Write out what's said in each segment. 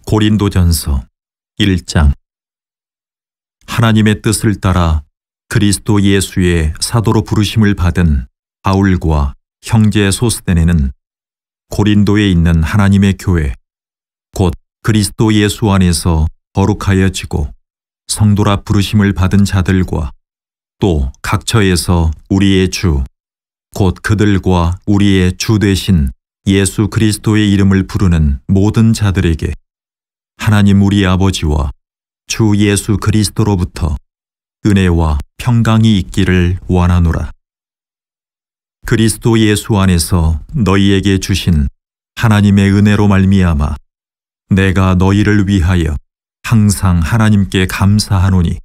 고린도전서 1장. 하나님의 뜻을 따라 그리스도 예수의 사도로 부르심을 받은 바울과 형제 소스데네는 고린도에 있는 하나님의 교회, 곧 그리스도 예수 안에서 거룩하여지고 성도라 부르심을 받은 자들과 또 각처에서 우리의 주, 곧 그들과 우리의 주 되신 예수 그리스도의 이름을 부르는 모든 자들에게 하나님 우리 아버지와 주 예수 그리스도로부터 은혜와 평강이 있기를 원하노라. 그리스도 예수 안에서 너희에게 주신 하나님의 은혜로 말미암아 내가 너희를 위하여 항상 하나님께 감사하노니,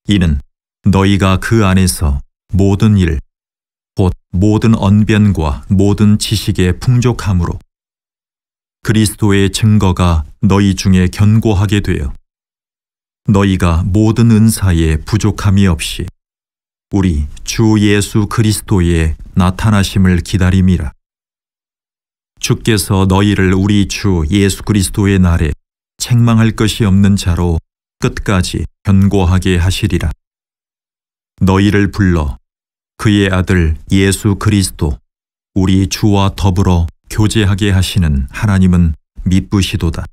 이는 너희가 그 안에서 모든 일, 곧 모든 언변과 모든 지식에 풍족함으로 그리스도의 증거가 너희 중에 견고하게 되어 너희가 모든 은사에 부족함이 없이 우리 주 예수 그리스도의 나타나심을 기다림이라. 주께서 너희를 우리 주 예수 그리스도의 날에 책망할 것이 없는 자로 끝까지 견고하게 하시리라. 너희를 불러 그의 아들 예수 그리스도 우리 주와 더불어 교제하게 하시는 하나님은 미쁘시도다.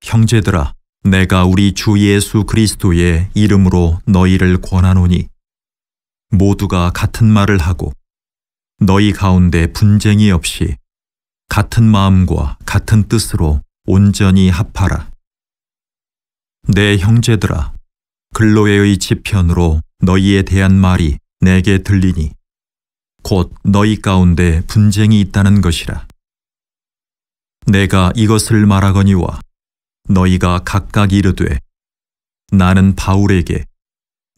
형제들아, 내가 우리 주 예수 그리스도의 이름으로 너희를 권하노니 모두가 같은 말을 하고 너희 가운데 분쟁이 없이 같은 마음과 같은 뜻으로 온전히 합하라. 내 형제들아, 글로에의 지편으로 너희에 대한 말이 내게 들리니 곧 너희 가운데 분쟁이 있다는 것이라. 내가 이것을 말하거니와 너희가 각각 이르되 나는 바울에게,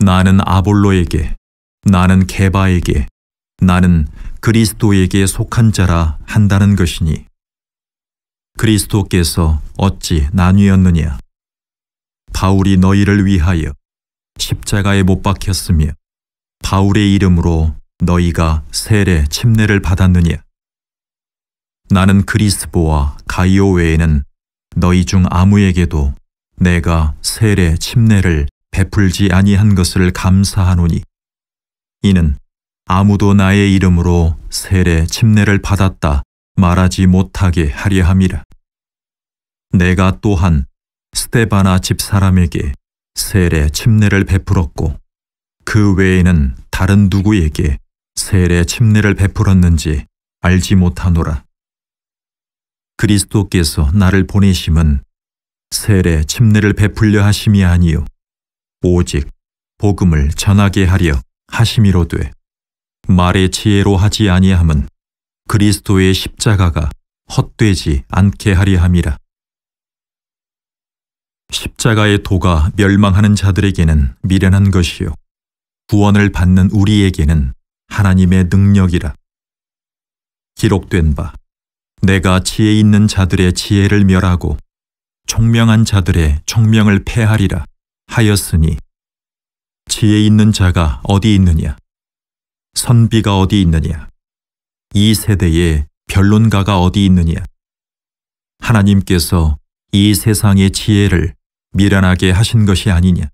나는 아볼로에게, 나는 게바에게, 나는 그리스도에게 속한 자라 한다는 것이니, 그리스도께서 어찌 나뉘었느냐? 바울이 너희를 위하여 십자가에 못 박혔으며 바울의 이름으로 너희가 세례 침례를 받았느냐? 나는 그리스보와 가이오 외에는 너희 중 아무에게도 내가 세례 침례를 베풀지 아니한 것을 감사하노니, 이는 아무도 나의 이름으로 세례 침례를 받았다 말하지 못하게 하려 함이라. 내가 또한 스데바나 집사람에게 세례 침례를 베풀었고 그 외에는 다른 누구에게 세례 침례를 베풀었는지 알지 못하노라. 그리스도께서 나를 보내심은 세례 침례를 베풀려 하심이 아니요 오직 복음을 전하게 하려 하심이로되, 말의 지혜로 하지 아니함은 그리스도의 십자가가 헛되지 않게 하려 함이라. 십자가의 도가 멸망하는 자들에게는 미련한 것이요 구원을 받는 우리에게는 하나님의 능력이라. 기록된 바, 내가 지혜 있는 자들의 지혜를 멸하고 총명한 자들의 총명을 패하리라 하였으니, 지혜 있는 자가 어디 있느냐? 선비가 어디 있느냐? 이 세대에 변론가가 어디 있느냐? 하나님께서 이 세상의 지혜를 미련하게 하신 것이 아니냐?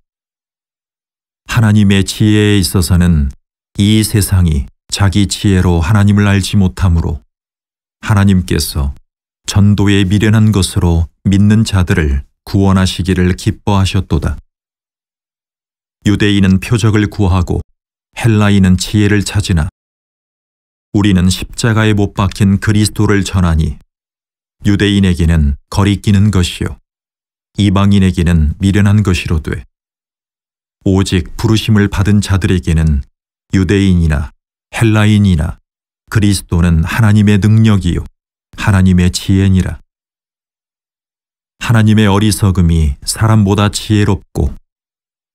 하나님의 지혜에 있어서는 이 세상이 자기 지혜로 하나님을 알지 못하므로 하나님께서 전도에 미련한 것으로 믿는 자들을 구원하시기를 기뻐하셨도다. 유대인은 표적을 구하고 헬라인은 지혜를 찾으나 우리는 십자가에 못 박힌 그리스도를 전하니 유대인에게는 거리끼는 것이요 이방인에게는 미련한 것이로되, 오직 부르심을 받은 자들에게는 유대인이나 헬라인이나 그리스도는 하나님의 능력이요 하나님의 지혜니라. 하나님의 어리석음이 사람보다 지혜롭고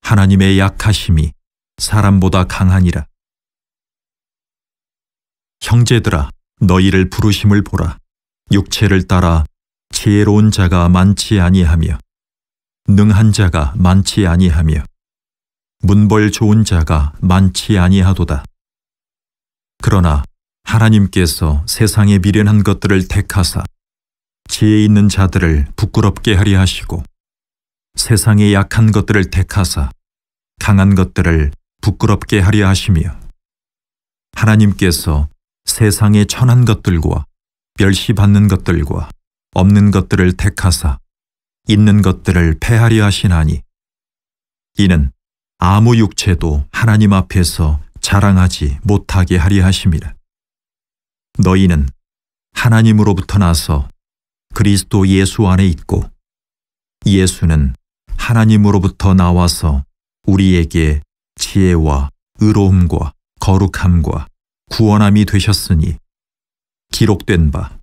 하나님의 약하심이 사람보다 강하니라. 형제들아, 너희를 부르심을 보라. 육체를 따라 지혜로운 자가 많지 아니하며 능한 자가 많지 아니하며 문벌 좋은 자가 많지 아니하도다. 그러나 하나님께서 세상에 미련한 것들을 택하사 지혜 있는 자들을 부끄럽게 하려 하시고 세상에 약한 것들을 택하사 강한 것들을 부끄럽게 하려 하시며 하나님께서 세상의 천한 것들과 멸시받는 것들과 없는 것들을 택하사 있는 것들을 패하려 하시나니 이는 아무 육체도 하나님 앞에서 자랑하지 못하게 하려 하심이라. 너희는 하나님으로부터 나서 그리스도 예수 안에 있고 예수는 하나님으로부터 나와서 우리에게 지혜와 의로움과 거룩함과 구원함이 되셨으니 기록된 바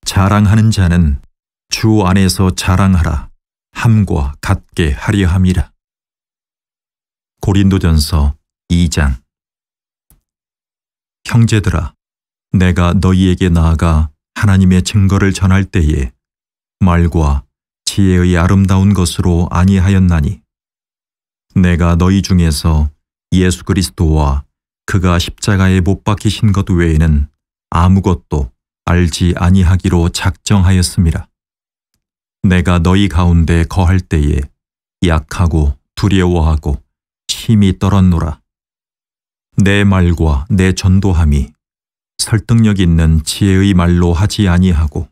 자랑하는 자는 주 안에서 자랑하라 함과 같게 하려 함이라. 고린도전서 2장. 형제들아, 내가 너희에게 나아가 하나님의 증거를 전할 때에 말과 지혜의 아름다운 것으로 아니하였나니 내가 너희 중에서 예수 그리스도와 그가 십자가에 못 박히신 것 외에는 아무것도 알지 아니하기로 작정하였음이라. 내가 너희 가운데 거할 때에 약하고 두려워하고 힘이 떨었노라. 내 말과 내 전도함이 설득력 있는 지혜의 말로 하지 아니하고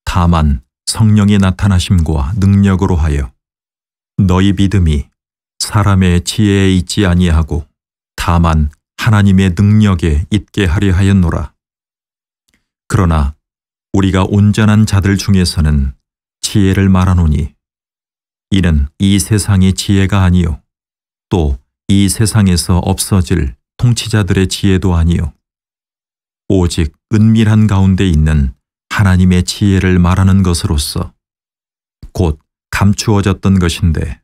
다만 성령의 나타나심과 능력으로 하여 너희 믿음이 사람의 지혜에 있지 아니하고 다만 하나님의 능력에 있게 하려 하였노라. 그러나 우리가 온전한 자들 중에서는 지혜를 말하노니 이는 이 세상의 지혜가 아니요 또 이 세상에서 없어질 통치자들의 지혜도 아니요 오직 은밀한 가운데 있는 하나님의 지혜를 말하는 것으로서 곧 감추어졌던 것인데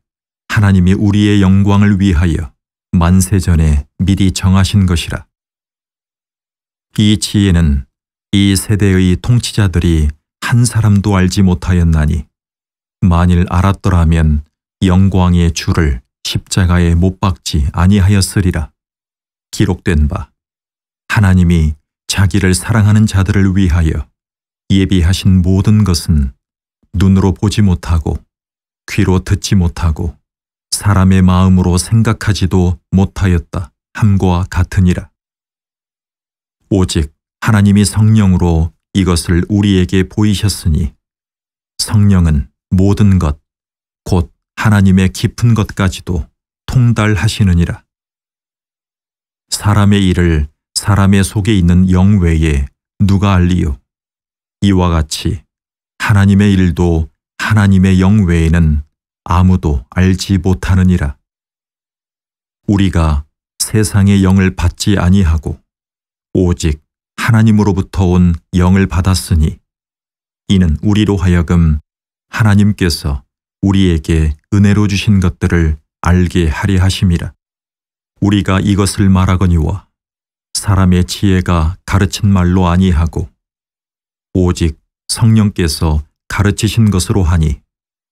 하나님이 우리의 영광을 위하여 만세전에 미리 정하신 것이라. 이 지혜는 이 세대의 통치자들이 한 사람도 알지 못하였나니 만일 알았더라면 영광의 주를 십자가에 못 박지 아니하였으리라. 기록된 바 하나님이 자기를 사랑하는 자들을 위하여 예비하신 모든 것은 눈으로 보지 못하고 귀로 듣지 못하고 사람의 마음으로 생각하지도 못하였다 함과 같으니라. 오직 하나님이 성령으로 이것을 우리에게 보이셨으니 성령은 모든 것 곧 하나님의 깊은 것까지도 통달하시느니라. 사람의 일을 사람의 속에 있는 영 외에 누가 알리요? 이와 같이 하나님의 일도 하나님의 영 외에는 아무도 알지 못하느니라. 우리가 세상의 영을 받지 아니하고 오직 하나님으로부터 온 영을 받았으니 이는 우리로 하여금 하나님께서 우리에게 은혜로 주신 것들을 알게 하려 하심이라. 우리가 이것을 말하거니와 사람의 지혜가 가르친 말로 아니하고 오직 성령께서 가르치신 것으로 하니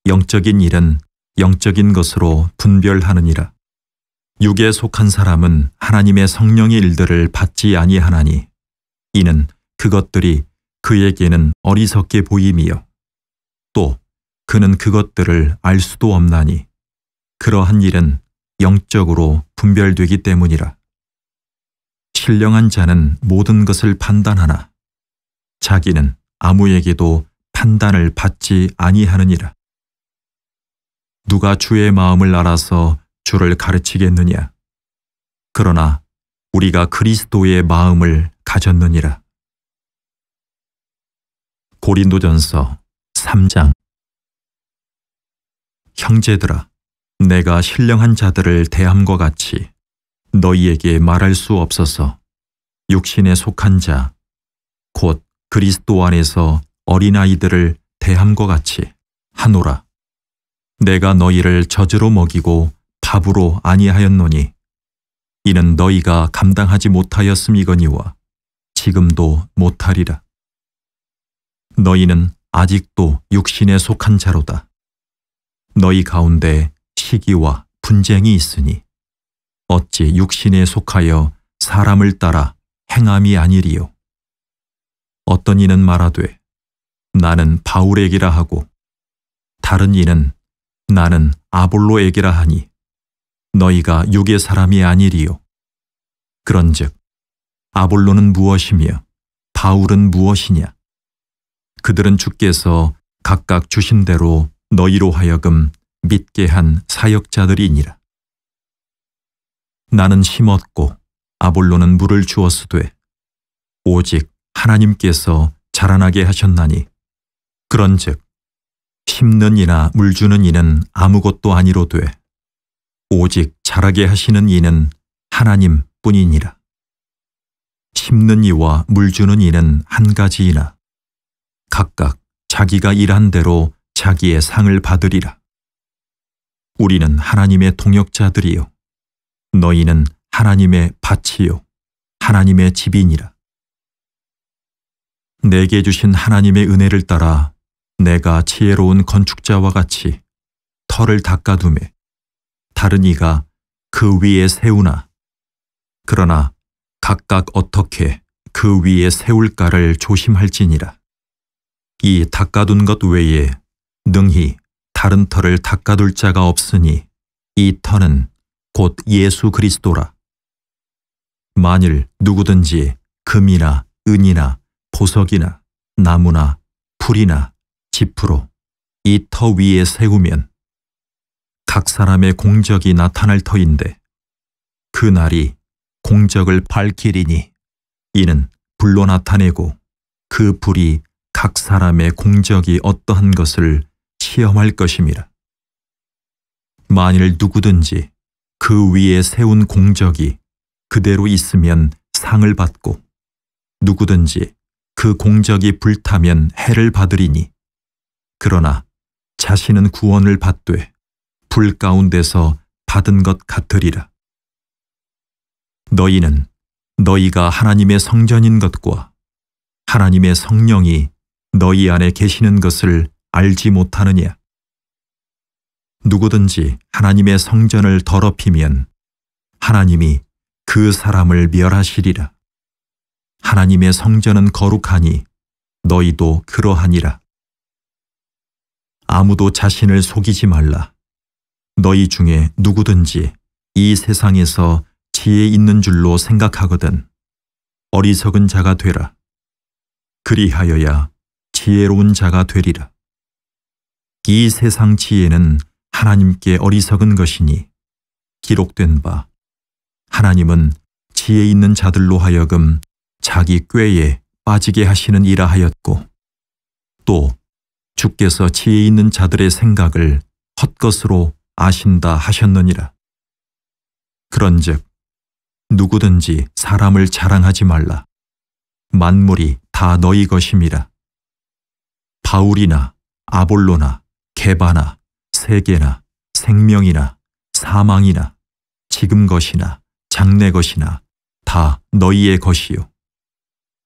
영적인 일은 영적인 것으로 분별하느니라. 육에 속한 사람은 하나님의 성령의 일들을 받지 아니하나니 이는 그것들이 그에게는 어리석게 보임이요 또 그는 그것들을 알 수도 없나니 그러한 일은 영적으로 분별되기 때문이라. 신령한 자는 모든 것을 판단하나 자기는 아무에게도 판단을 받지 아니하느니라. 누가 주의 마음을 알아서 주를 가르치겠느냐? 그러나 우리가 그리스도의 마음을 가졌느니라. 고린도전서 3장. 형제들아, 내가 신령한 자들을 대함과 같이 너희에게 말할 수 없어서 육신에 속한 자, 곧 그리스도 안에서 어린아이들을 대함과 같이 하노라. 내가 너희를 젖으로 먹이고 밥으로 아니하였노니 이는 너희가 감당하지 못하였음이거니와 지금도 못하리라. 너희는 아직도 육신에 속한 자로다. 너희 가운데 시기와 분쟁이 있으니 어찌 육신에 속하여 사람을 따라 행함이 아니리요. 어떤 이는 말하되 나는 바울에게라 하고 다른 이는 나는 아볼로에게라 하니 너희가 육의 사람이 아니리요. 그런즉 아볼로는 무엇이며 바울은 무엇이냐? 그들은 주께서 각각 주신 대로 너희로 하여금 믿게 한 사역자들이니라. 나는 심었고 아볼로는 물을 주었으되 오직 하나님께서 자라나게 하셨나니 그런즉 심는 이나 물 주는 이는 아무것도 아니로되 오직 자라게 하시는 이는 하나님 뿐이니라. 심는 이와 물 주는 이는 한 가지이나 각각 자기가 일한 대로 자기의 상을 받으리라. 우리는 하나님의 동역자들이요 너희는 하나님의 밭이요 하나님의 집이니라. 내게 주신 하나님의 은혜를 따라 내가 지혜로운 건축자와 같이 터를 닦아두매 다른 이가 그 위에 세우나 그러나 각각 어떻게 그 위에 세울까를 조심할지니라. 이 닦아둔 것 외에 능히 다른 터를 닦아둘 자가 없으니 이 터는 곧 예수 그리스도라. 만일 누구든지 금이나 은이나 보석이나 나무나 풀이나 짚으로 이 터 위에 세우면 각 사람의 공적이 나타날 터인데 그 날이 공적을 밝히리니 이는 불로 나타내고 그 불이 각 사람의 공적이 어떠한 것을 시험할 것임이라. 만일 누구든지 그 위에 세운 공적이 그대로 있으면 상을 받고 누구든지 그 공적이 불타면 해를 받으리니 그러나 자신은 구원을 받되 불 가운데서 받은 것 같으리라. 너희는 너희가 하나님의 성전인 것과 하나님의 성령이 너희 안에 계시는 것을 알지 못하느냐? 누구든지 하나님의 성전을 더럽히면 하나님이 그 사람을 멸하시리라. 하나님의 성전은 거룩하니 너희도 그러하니라. 아무도 자신을 속이지 말라. 너희 중에 누구든지 이 세상에서 지혜 있는 줄로 생각하거든 어리석은 자가 되라. 그리하여야 지혜로운 자가 되리라. 이 세상 지혜는 하나님께 어리석은 것이니 기록된 바 하나님은 지혜 있는 자들로 하여금 자기 꾀에 빠지게 하시는 이라 하였고 또 주께서 지혜 있는 자들의 생각을 헛것으로 아신다 하셨느니라. 그런즉 누구든지 사람을 자랑하지 말라. 만물이 다 너희 것임이라. 바울이나 아볼로나 게바나 세계나 생명이나 사망이나 지금 것이나 장래 것이나 다 너희의 것이요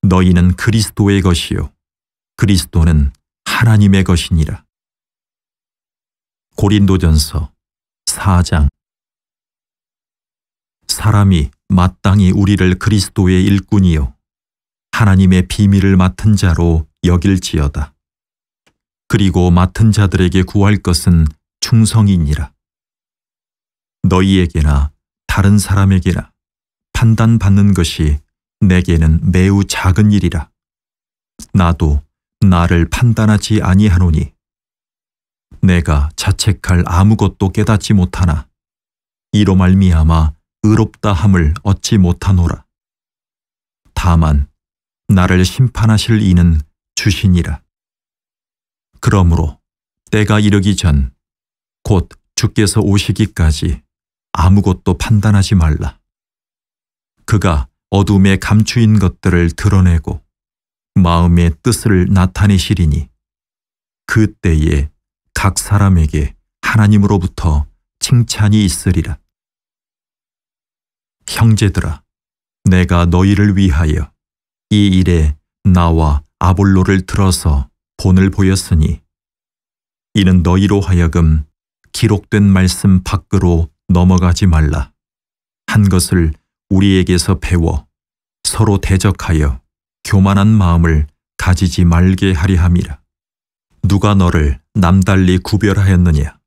너희는 그리스도의 것이요 그리스도는 하나님의 것이니라. 고린도전서 4장. 사람이 마땅히 우리를 그리스도의 일꾼이요 하나님의 비밀을 맡은 자로 여길지어다. 그리고 맡은 자들에게 구할 것은 충성이니라. 너희에게나 다른 사람에게나 판단받는 것이 내게는 매우 작은 일이라. 나도 나를 판단하지 아니하노니 내가 자책할 아무것도 깨닫지 못하나 이로 말미암아 의롭다 함을 얻지 못하노라. 다만 나를 심판하실 이는 주시니라. 그러므로 때가 이르기 전 곧 주께서 오시기까지 아무것도 판단하지 말라. 그가 어둠에 감추인 것들을 드러내고 마음의 뜻을 나타내시리니 그때에 각 사람에게 하나님으로부터 칭찬이 있으리라. 형제들아, 내가 너희를 위하여 이 일에 나와 아볼로를 들어서 본을 보였으니 이는 너희로 하여금 기록된 말씀 밖으로 넘어가지 말라. 한 것을 우리에게서 배워 서로 대적하여 교만한 마음을 가지지 말게 하려 함이라. 누가 너를 남달리 구별하였느냐?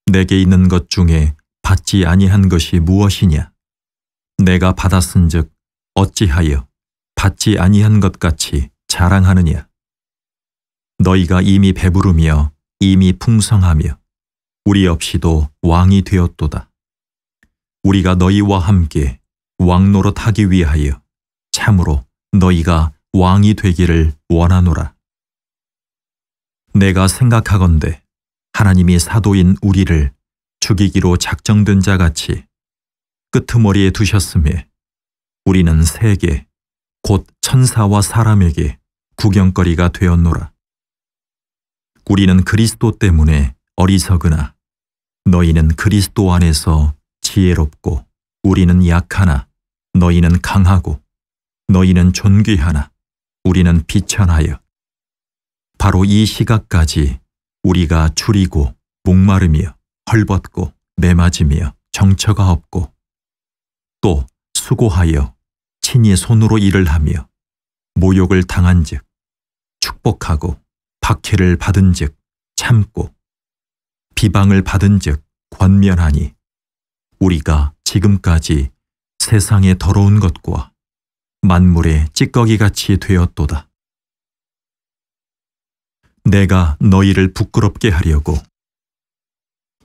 내게 있는 것 중에 받지 아니한 것이 무엇이냐? 내가 받았은즉 어찌하여 받지 아니한 것 같이 자랑하느냐? 너희가 이미 배부르며 이미 풍성하며 우리 없이도 왕이 되었도다. 우리가 너희와 함께 왕노릇하기 위하여 참으로 너희가 왕이 되기를 원하노라. 내가 생각하건대 하나님이 사도인 우리를 죽이기로 작정된 자같이 끄트머리에 두셨음에 우리는 세계 곧 천사와 사람에게 구경거리가 되었노라. 우리는 그리스도 때문에 어리석으나 너희는 그리스도 안에서 지혜롭고 우리는 약하나 너희는 강하고 너희는 존귀하나 우리는 비천하여 바로 이 시각까지 우리가 줄이고 목마르며 헐벗고 매맞으며 정처가 없고 또 수고하여 친히 손으로 일을 하며 모욕을 당한즉 축복하고 박해를 받은즉 참고 비방을 받은즉 권면하니 우리가 지금까지 세상의 더러운 것과 만물의 찌꺼기같이 되었도다. 내가 너희를 부끄럽게 하려고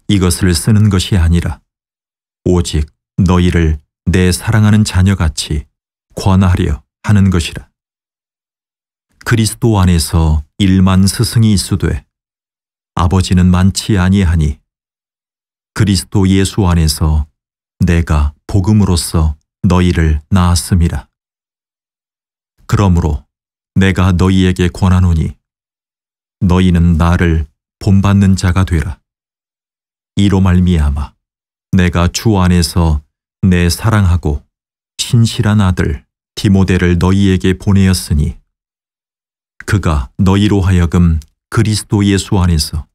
이것을 쓰는 것이 아니라 오직 너희를 내 사랑하는 자녀같이 권하려 하는 것이라. 그리스도 안에서 1만 스승이 있으되 아버지는 많지 아니하니 그리스도 예수 안에서 내가 복음으로써 너희를 낳았음이라. 그러므로 내가 너희에게 권하노니 너희는 나를 본받는 자가 되라. 이로 말미암아 내가 주 안에서 내 사랑하고 신실한 아들 디모데를 너희에게 보내었으니 그가 너희로 하여금 그리스도 예수 안에서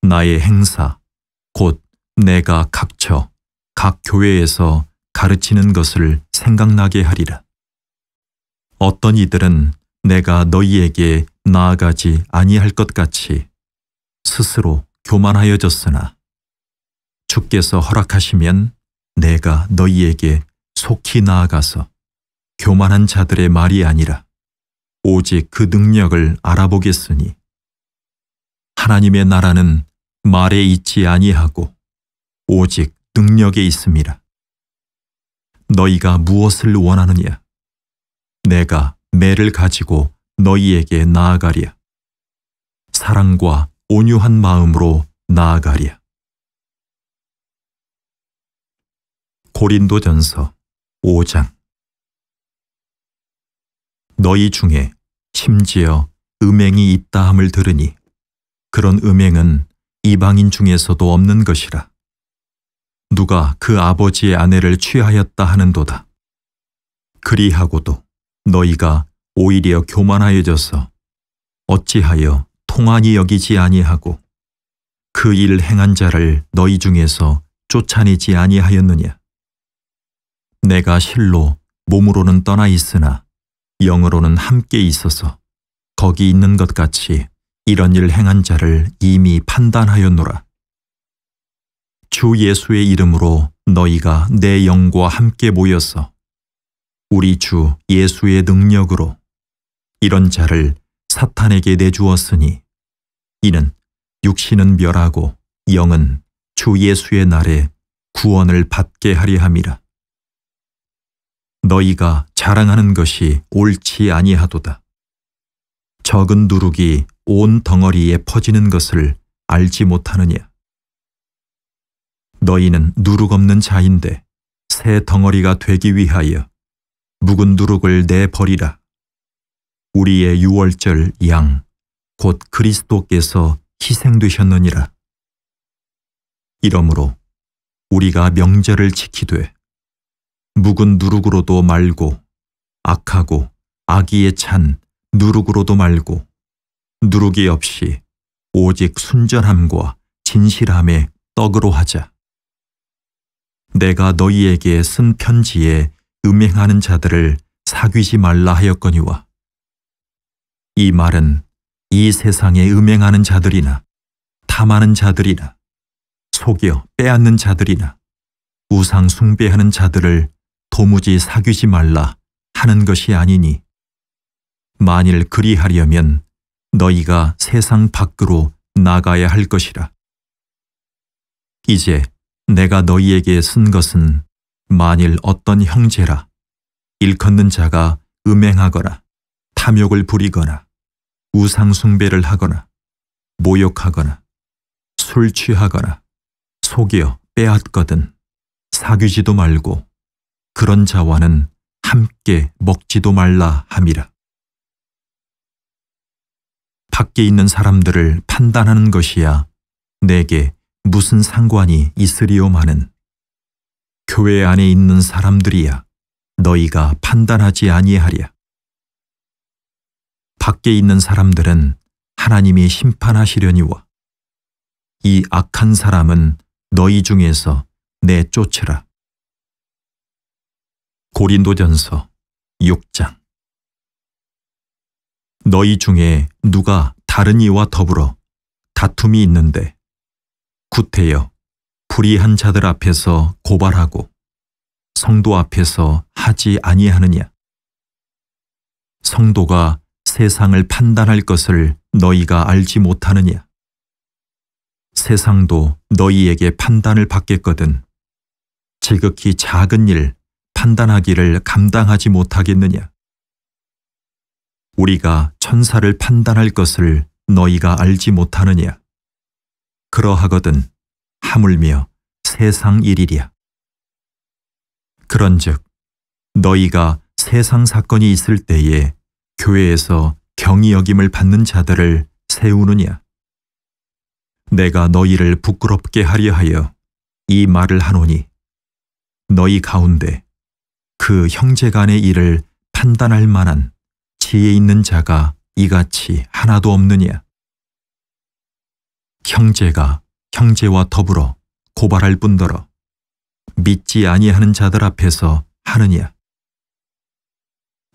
나의 행사 곧 내가 각처 각 교회에서 가르치는 것을 생각나게 하리라. 어떤 이들은 내가 너희에게 나아가지 아니할 것 같이 스스로 교만하여졌으나 주께서 허락하시면 내가 너희에게 속히 나아가서 교만한 자들의 말이 아니라 오직 그 능력을 알아보겠으니 하나님의 나라는 말에 있지 아니하고 오직 능력에 있음이라. 너희가 무엇을 원하느냐? 내가 매를 가지고 너희에게 나아가랴. 사랑과 온유한 마음으로 나아가랴. 고린도전서 5장. 너희 중에 심지어 음행이 있다 함을 들으니 그런 음행은 이방인 중에서도 없는 것이라. 누가 그 아버지의 아내를 취하였다 하는도다. 그리하고도 너희가 오히려 교만하여져서 어찌하여 통한이 여기지 아니하고 그 일 행한 자를 너희 중에서 쫓아내지 아니하였느냐? 내가 실로 몸으로는 떠나 있으나 영으로는 함께 있어서 거기 있는 것 같이 이런 일 행한 자를 이미 판단하였노라. 주 예수의 이름으로 너희가 내 영과 함께 모여서 우리 주 예수의 능력으로 이런 자를 사탄에게 내주었으니 이는 육신은 멸하고 영은 주 예수의 날에 구원을 받게 하려 함이라. 너희가 자랑하는 것이 옳지 아니하도다. 적은 누룩이 온 덩어리에 퍼지는 것을 알지 못하느냐? 너희는 누룩 없는 자인데 새 덩어리가 되기 위하여 묵은 누룩을 내버리라. 우리의 유월절 양 곧 그리스도께서 희생되셨느니라. 이러므로 우리가 명절을 지키되 묵은 누룩으로도 말고 악하고 악의에 찬 누룩으로도 말고 누룩이 없이 오직 순전함과 진실함의 떡으로 하자. 내가 너희에게 쓴 편지에 음행하는 자들을 사귀지 말라 하였거니와 이 말은 이 세상에 음행하는 자들이나 탐하는 자들이나 속여 빼앗는 자들이나 우상 숭배하는 자들을 도무지 사귀지 말라 하는 것이 아니니 만일 그리하려면 너희가 세상 밖으로 나가야 할 것이라. 이제 내가 너희에게 쓴 것은 만일 어떤 형제라 일컫는 자가 음행하거나 탐욕을 부리거나 우상 숭배를 하거나 모욕하거나 술 취하거나 속여 빼앗거든 사귀지도 말고 그런 자와는 함께 먹지도 말라 함이라. 밖에 있는 사람들을 판단하는 것이야 내게 무슨 상관이 있으리오마는 교회 안에 있는 사람들이야 너희가 판단하지 아니하랴. 밖에 있는 사람들은 하나님이 심판하시려니와 이 악한 사람은 너희 중에서 내쫓으라. 고린도전서 6장. 너희 중에 누가 다른 이와 더불어 다툼이 있는데 구태여 불의한 자들 앞에서 고발하고 성도 앞에서 하지 아니하느냐. 성도가 세상을 판단할 것을 너희가 알지 못하느냐. 세상도 너희에게 판단을 받겠거든 지극히 작은 일 판단하기를 감당하지 못하겠느냐. 우리가 천사를 판단할 것을 너희가 알지 못하느냐. 그러하거든 하물며 세상 일이랴. 그런즉 너희가 세상 사건이 있을 때에 교회에서 경히 여김을 받는 자들을 세우느냐. 내가 너희를 부끄럽게 하려 하여 이 말을 하노니 너희 가운데 그 형제 간의 일을 판단할 만한 지혜 있는 자가 이같이 하나도 없느냐. 형제가 형제와 더불어 고발할 뿐더러 믿지 아니하는 자들 앞에서 하느냐.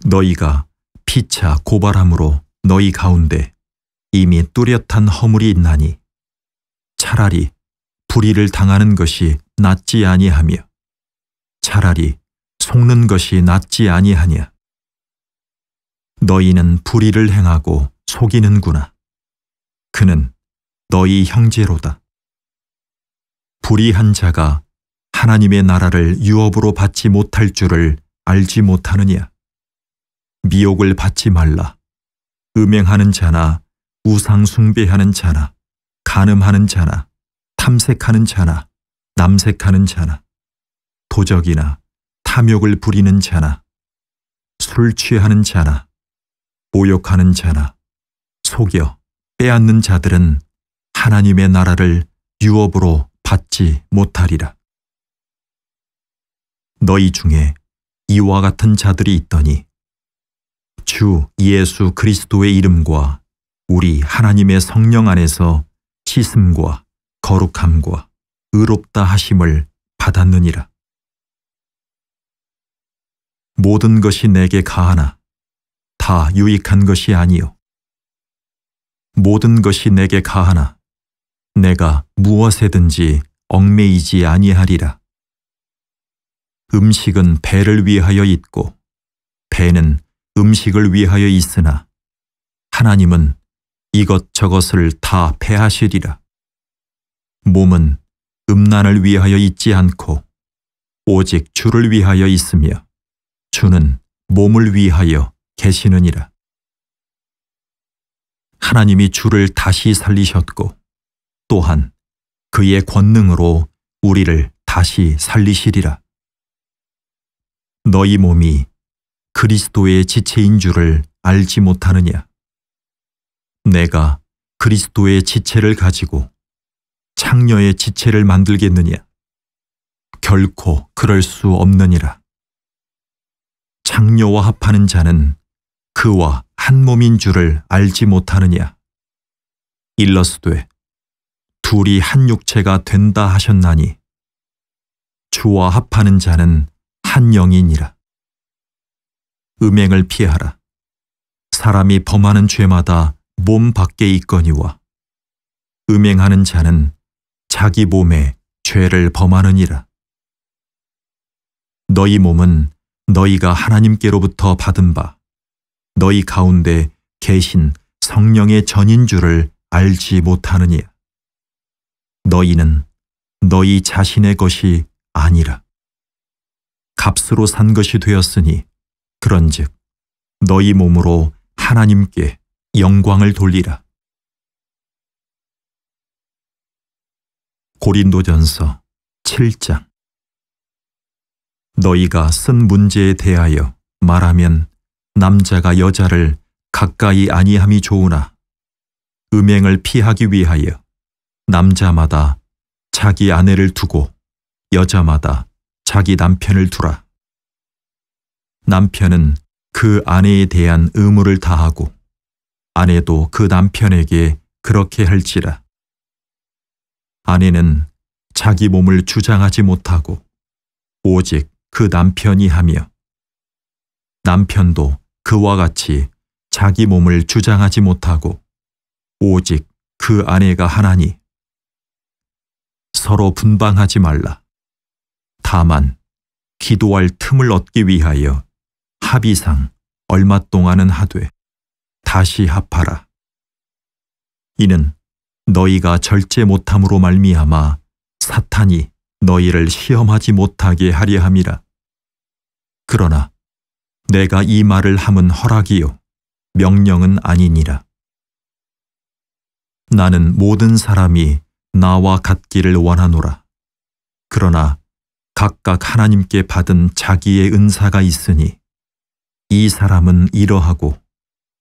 너희가 피차 고발함으로 너희 가운데 이미 뚜렷한 허물이 있나니 차라리 불의를 당하는 것이 낫지 아니하며 차라리 속는 것이 낫지 아니하냐. 너희는 불의를 행하고 속이는구나. 그는 너희 형제로다. 불의한 자가 하나님의 나라를 유업으로 받지 못할 줄을 알지 못하느냐. 미혹을 받지 말라. 음행하는 자나 우상 숭배하는 자나 간음하는 자나 탐색하는 자나 남색하는 자나 도적이나 탐욕을 부리는 자나 술 취하는 자나 모욕하는 자나 속여 빼앗는 자들은 하나님의 나라를 유업으로 받지 못하리라. 너희 중에 이와 같은 자들이 있더니 주 예수 그리스도의 이름과 우리 하나님의 성령 안에서 씻음과 거룩함과 의롭다 하심을 받았느니라. 모든 것이 내게 가하나 다 유익한 것이 아니요 모든 것이 내게 가하나 내가 무엇에든지 얽매이지 아니하리라. 음식은 배를 위하여 있고 배는 음식을 위하여 있으나 하나님은 이것저것을 다 패하시리라. 몸은 음란을 위하여 있지 않고 오직 주를 위하여 있으며 주는 몸을 위하여 계시느니라. 하나님이 주를 다시 살리셨고 또한 그의 권능으로 우리를 다시 살리시리라. 너희 몸이 그리스도의 지체인 줄을 알지 못하느냐. 내가 그리스도의 지체를 가지고 창녀의 지체를 만들겠느냐. 결코 그럴 수 없느니라. 창녀와 합하는 자는 그와 한 몸인 줄을 알지 못하느냐. 일러스되 둘이 한 육체가 된다 하셨나니 주와 합하는 자는 한 영이니라. 음행을 피하라. 사람이 범하는 죄마다 몸 밖에 있거니와 음행하는 자는 자기 몸에 죄를 범하느니라. 너희 몸은 너희가 하나님께로부터 받은 바 너희 가운데 계신 성령의 전인 줄을 알지 못하느냐. 너희는 너희 자신의 것이 아니라 값으로 산 것이 되었으니 그런즉 너희 몸으로 하나님께 영광을 돌리라. 고린도전서 7장. 너희가 쓴 문제에 대하여 말하면 남자가 여자를 가까이 아니함이 좋으나 음행을 피하기 위하여 남자마다 자기 아내를 두고 여자마다 자기 남편을 두라. 남편은 그 아내에 대한 의무를 다하고 아내도 그 남편에게 그렇게 할지라. 아내는 자기 몸을 주장하지 못하고 오직 그 남편이 하며 남편도 그와 같이 자기 몸을 주장하지 못하고 오직 그 아내가 하나니 서로 분방하지 말라. 다만 기도할 틈을 얻기 위하여 합의상 얼마 동안은 하되 다시 합하라. 이는 너희가 절제 못함으로 말미암아 사탄이 너희를 시험하지 못하게 하려 함이라. 그러나 내가 이 말을 함은 허락이요 명령은 아니니라. 나는 모든 사람이 나와 같기를 원하노라. 그러나 각각 하나님께 받은 자기의 은사가 있으니 이 사람은 이러하고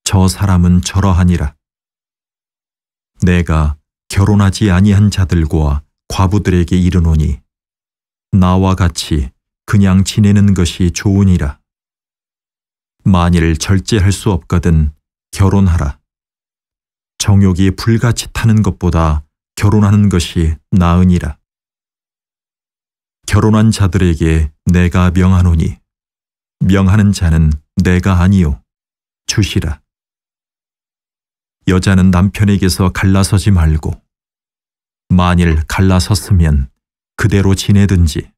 저 사람은 저러하니라. 내가 결혼하지 아니한 자들과 과부들에게 이르노니 나와 같이 그냥 지내는 것이 좋으니라. 만일 절제할 수 없거든 결혼하라. 정욕이 불같이 타는 것보다 결혼하는 것이 나으니라. 결혼한 자들에게 내가 명하노니 명하는 자는 내가 아니요 주시라. 여자는 남편에게서 갈라서지 말고 만일 갈라섰으면 그대로 지내든지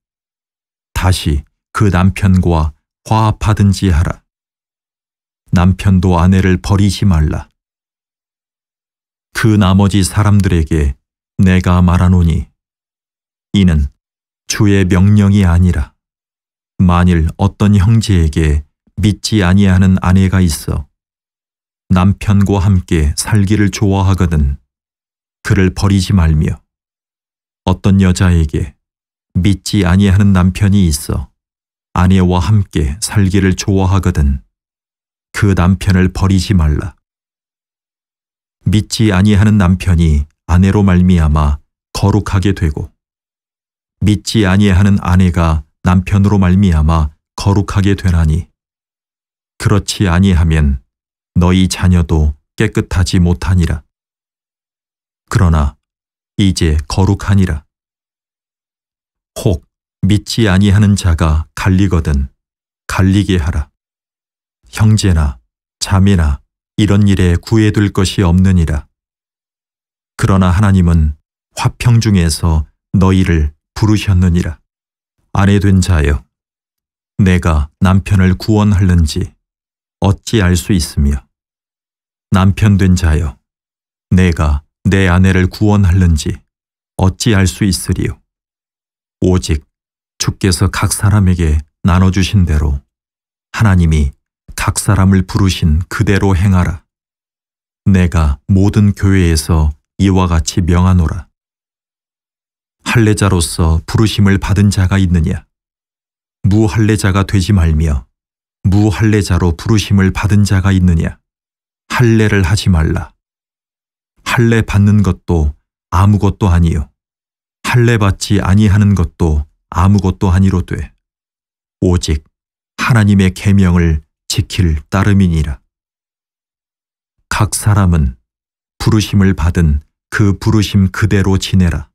다시 그 남편과 화합하든지 하라. 남편도 아내를 버리지 말라. 그 나머지 사람들에게 내가 말하노니 이는 주의 명령이 아니라 만일 어떤 형제에게 믿지 아니하는 아내가 있어 남편과 함께 살기를 좋아하거든 그를 버리지 말며 어떤 여자에게 믿지 아니하는 남편이 있어 아내와 함께 살기를 좋아하거든 그 남편을 버리지 말라. 믿지 아니하는 남편이 아내로 말미암아 거룩하게 되고 믿지 아니하는 아내가 남편으로 말미암아 거룩하게 되나니 그렇지 아니하면 너희 자녀도 깨끗하지 못하니라. 그러나 이제 거룩하니라. 혹 믿지 아니하는 자가 갈리거든 갈리게 하라. 형제나 자매나 이런 일에 구애될 것이 없느니라. 그러나 하나님은 화평 중에서 너희를 부르셨느니라. 아내 된 자여, 내가 남편을 구원할는지 어찌 알 수 있으며 남편 된 자여, 내가 내 아내를 구원할는지 어찌 알 수 있으리요. 오직 주께서 각 사람에게 나눠주신 대로 하나님이 각 사람을 부르신 그대로 행하라. 내가 모든 교회에서 이와 같이 명하노라. 할례자로서 부르심을 받은 자가 있느냐? 무할례자가 되지 말며 무할례자로 부르심을 받은 자가 있느냐? 할례를 하지 말라. 할례 받는 것도 아무것도 아니요 할례 받지 아니하는 것도 아무것도 아니로되 오직 하나님의 계명을 지킬 따름이니라. 각 사람은 부르심을 받은 그 부르심 그대로 지내라.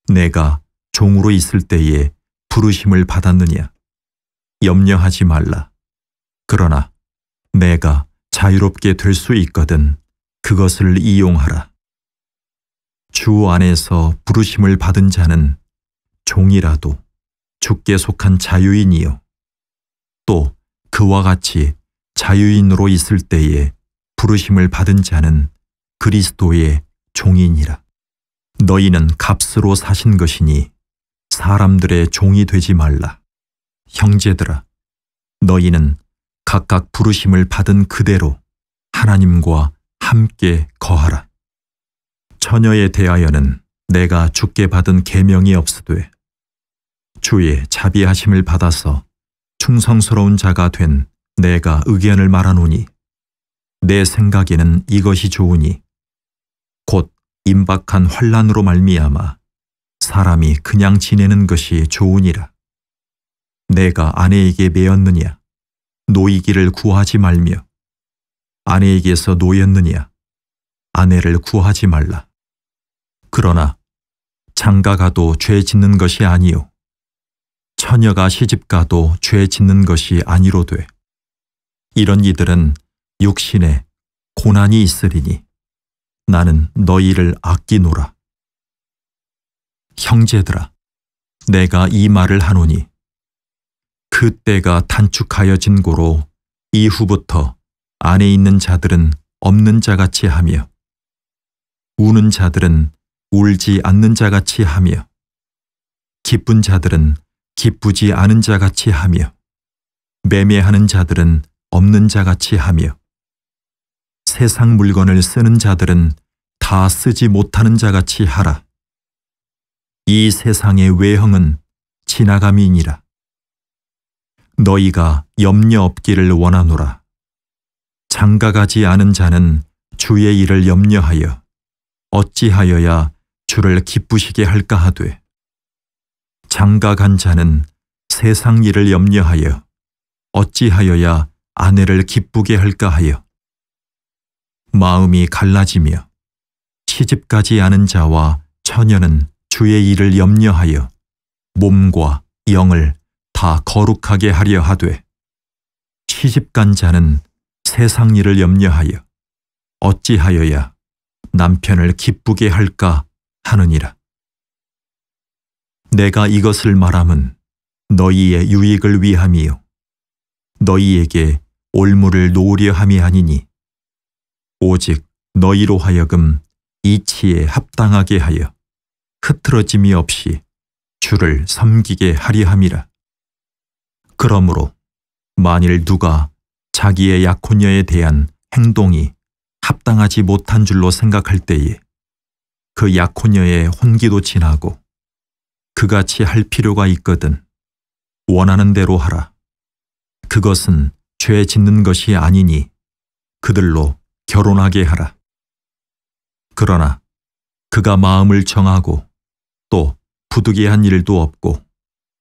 내가 종으로 있을 때에 부르심을 받았느냐? 염려하지 말라. 그러나 내가 자유롭게 될 수 있거든 그것을 이용하라. 주 안에서 부르심을 받은 자는 종이라도 주께 속한 자유인이요. 또 그와 같이 자유인으로 있을 때에 부르심을 받은 자는 그리스도의 종이니라. 너희는 값으로 사신 것이니 사람들의 종이 되지 말라. 형제들아, 너희는 각각 부르심을 받은 그대로 하나님과 함께 거하라. 처녀에 대하여는 내가 주께 받은 계명이 없으되 주의 자비하심을 받아서 충성스러운 자가 된 내가 의견을 말하노니 내 생각에는 이것이 좋으니 곧 임박한 환난으로 말미암아 사람이 그냥 지내는 것이 좋으니라. 내가 아내에게 매였느냐? 노이기를 구하지 말며 아내에게서 노였느냐? 아내를 구하지 말라. 그러나 장가가도 죄 짓는 것이 아니요 처녀가 시집가도 죄 짓는 것이 아니로되 이런 이들은 육신에 고난이 있으리니 나는 너희를 아끼노라. 형제들아, 내가 이 말을 하노니 그 때가 단축하여진 고로 이후부터 안에 있는 자들은 없는 자같이 하며 우는 자들은 울지 않는 자같이 하며 기쁜 자들은 기쁘지 않은 자같이 하며 매매하는 자들은 없는 자같이 하며 세상 물건을 쓰는 자들은 다 쓰지 못하는 자같이 하라. 이 세상의 외형은 지나감이니라. 너희가 염려 없기를 원하노라. 장가가지 않은 자는 주의 일을 염려하여 어찌하여야 주를 기쁘시게 할까 하되 장가간 자는 세상 일을 염려하여 어찌하여야 아내를 기쁘게 할까 하여 마음이 갈라지며 시집가지 않은 자와 처녀는 주의 일을 염려하여 몸과 영을 다 거룩하게 하려 하되 시집간 자는 세상 일을 염려하여 어찌하여야 남편을 기쁘게 할까 하느니라. 내가 이것을 말함은 너희의 유익을 위함이요 너희에게 올무를 놓으려 함이 아니니 오직 너희로 하여금 이치에 합당하게 하여 흐트러짐이 없이 주를 섬기게 하려 함이라. 그러므로 만일 누가 자기의 약혼녀에 대한 행동이 합당하지 못한 줄로 생각할 때에 그 약혼녀의 혼기도 지나고 그같이 할 필요가 있거든 원하는 대로 하라. 그것은 죄 짓는 것이 아니니 그들로 결혼하게 하라. 그러나 그가 마음을 정하고 또 부득이한 일도 없고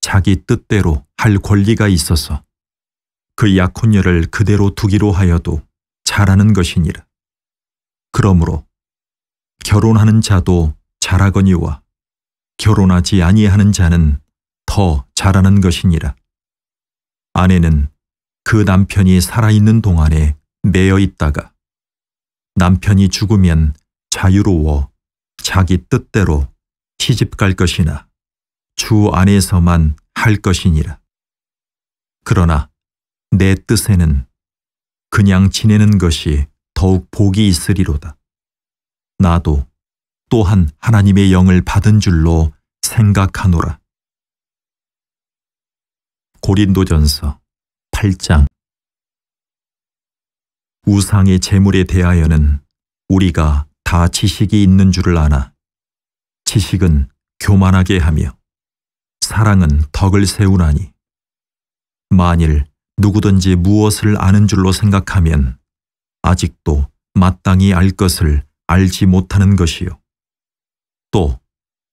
자기 뜻대로 할 권리가 있어서 그 약혼녀를 그대로 두기로 하여도 잘하는 것이니라. 그러므로 결혼하는 자도 잘하거니와 결혼하지 아니하는 자는 더 잘하는 것이니라. 아내는 그 남편이 살아있는 동안에 매여 있다가 남편이 죽으면 자유로워 자기 뜻대로 시집갈 것이나 주 안에서만 할 것이니라. 그러나 내 뜻에는 그냥 지내는 것이 더욱 복이 있으리로다. 나도 또한 하나님의 영을 받은 줄로 생각하노라. 고린도전서 8장. 우상의 제물에 대하여는 우리가 다 지식이 있는 줄을 아나 지식은 교만하게 하며 사랑은 덕을 세우나니 만일 누구든지 무엇을 아는 줄로 생각하면 아직도 마땅히 알 것을 알지 못하는 것이요 또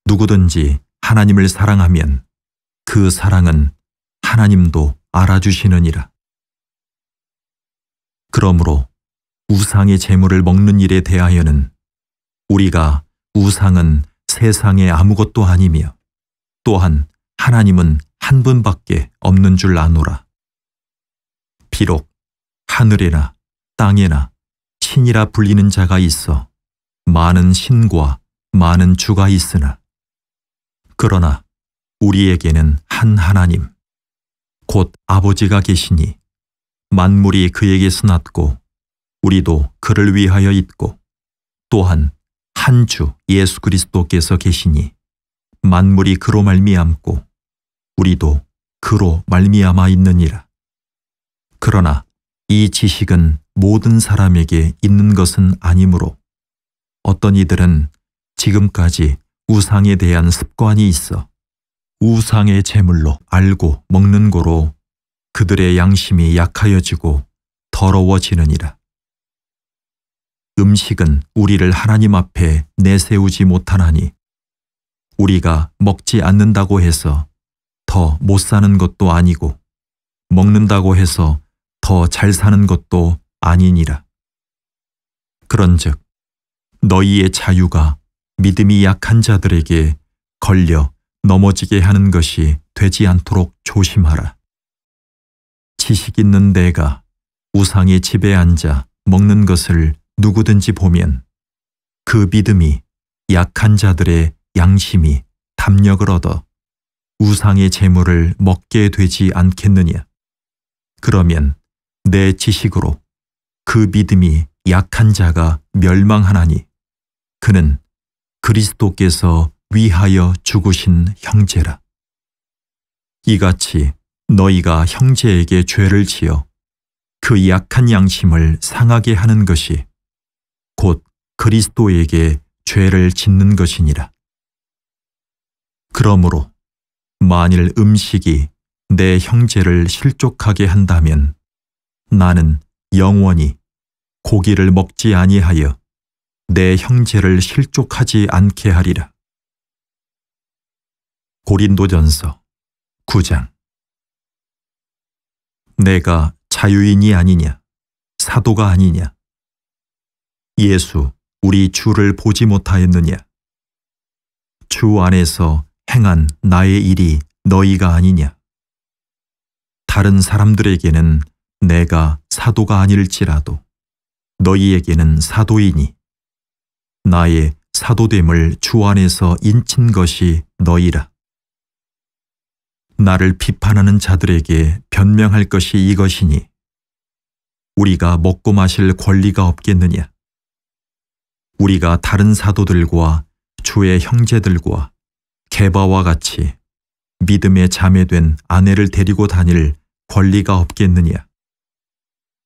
누구든지 하나님을 사랑하면 그 사랑은 하나님도 알아주시느니라. 그러므로 우상의 제물을 먹는 일에 대하여는 우리가 우상은 세상에 아무것도 아니며 또한 하나님은 한 분밖에 없는 줄 아노라. 비록 하늘에나 땅에나 신이라 불리는 자가 있어 많은 신과 많은 주가 있으나 그러나 우리에게는 한 하나님 곧 아버지가 계시니 만물이 그에게서 났고 우리도 그를 위하여 있고 또한 한 주 예수 그리스도께서 계시니 만물이 그로 말미암고 우리도 그로 말미암아 있느니라. 그러나 이 지식은 모든 사람에게 있는 것은 아니므로 어떤 이들은 지금까지 우상에 대한 습관이 있어 우상의 제물로 알고 먹는 고로 그들의 양심이 약하여지고 더러워지느니라. 음식은 우리를 하나님 앞에 내세우지 못하나니 우리가 먹지 않는다고 해서 더 못 사는 것도 아니고 먹는다고 해서 더 잘 사는 것도 아니니라. 그런즉 너희의 자유가 믿음이 약한 자들에게 걸려 넘어지게 하는 것이 되지 않도록 조심하라. 지식 있는 내가 우상의 집에 앉아 먹는 것을 누구든지 보면 그 믿음이 약한 자들의 양심이 담력을 얻어 우상의 제물을 먹게 되지 않겠느냐. 그러면 내 지식으로 그 믿음이 약한 자가 멸망하나니 그는 그리스도께서 위하여 죽으신 형제라. 이같이 너희가 형제에게 죄를 지어 그 약한 양심을 상하게 하는 것이 곧 그리스도에게 죄를 짓는 것이니라. 그러므로 만일 음식이 내 형제를 실족하게 한다면 나는 영원히 고기를 먹지 아니하여 내 형제를 실족하지 않게 하리라. 고린도전서 9장. 내가 자유인이 아니냐, 사도가 아니냐, 예수 우리 주를 보지 못하였느냐, 주 안에서 행한 나의 일이 너희가 아니냐. 다른 사람들에게는 내가 사도가 아닐지라도 너희에게는 사도이니 나의 사도됨을 주 안에서 인친 것이 너희라. 나를 비판하는 자들에게 변명할 것이 이것이니 우리가 먹고 마실 권리가 없겠느냐. 우리가 다른 사도들과 주의 형제들과 게바와 같이 믿음에 자매된 아내를 데리고 다닐 권리가 없겠느냐.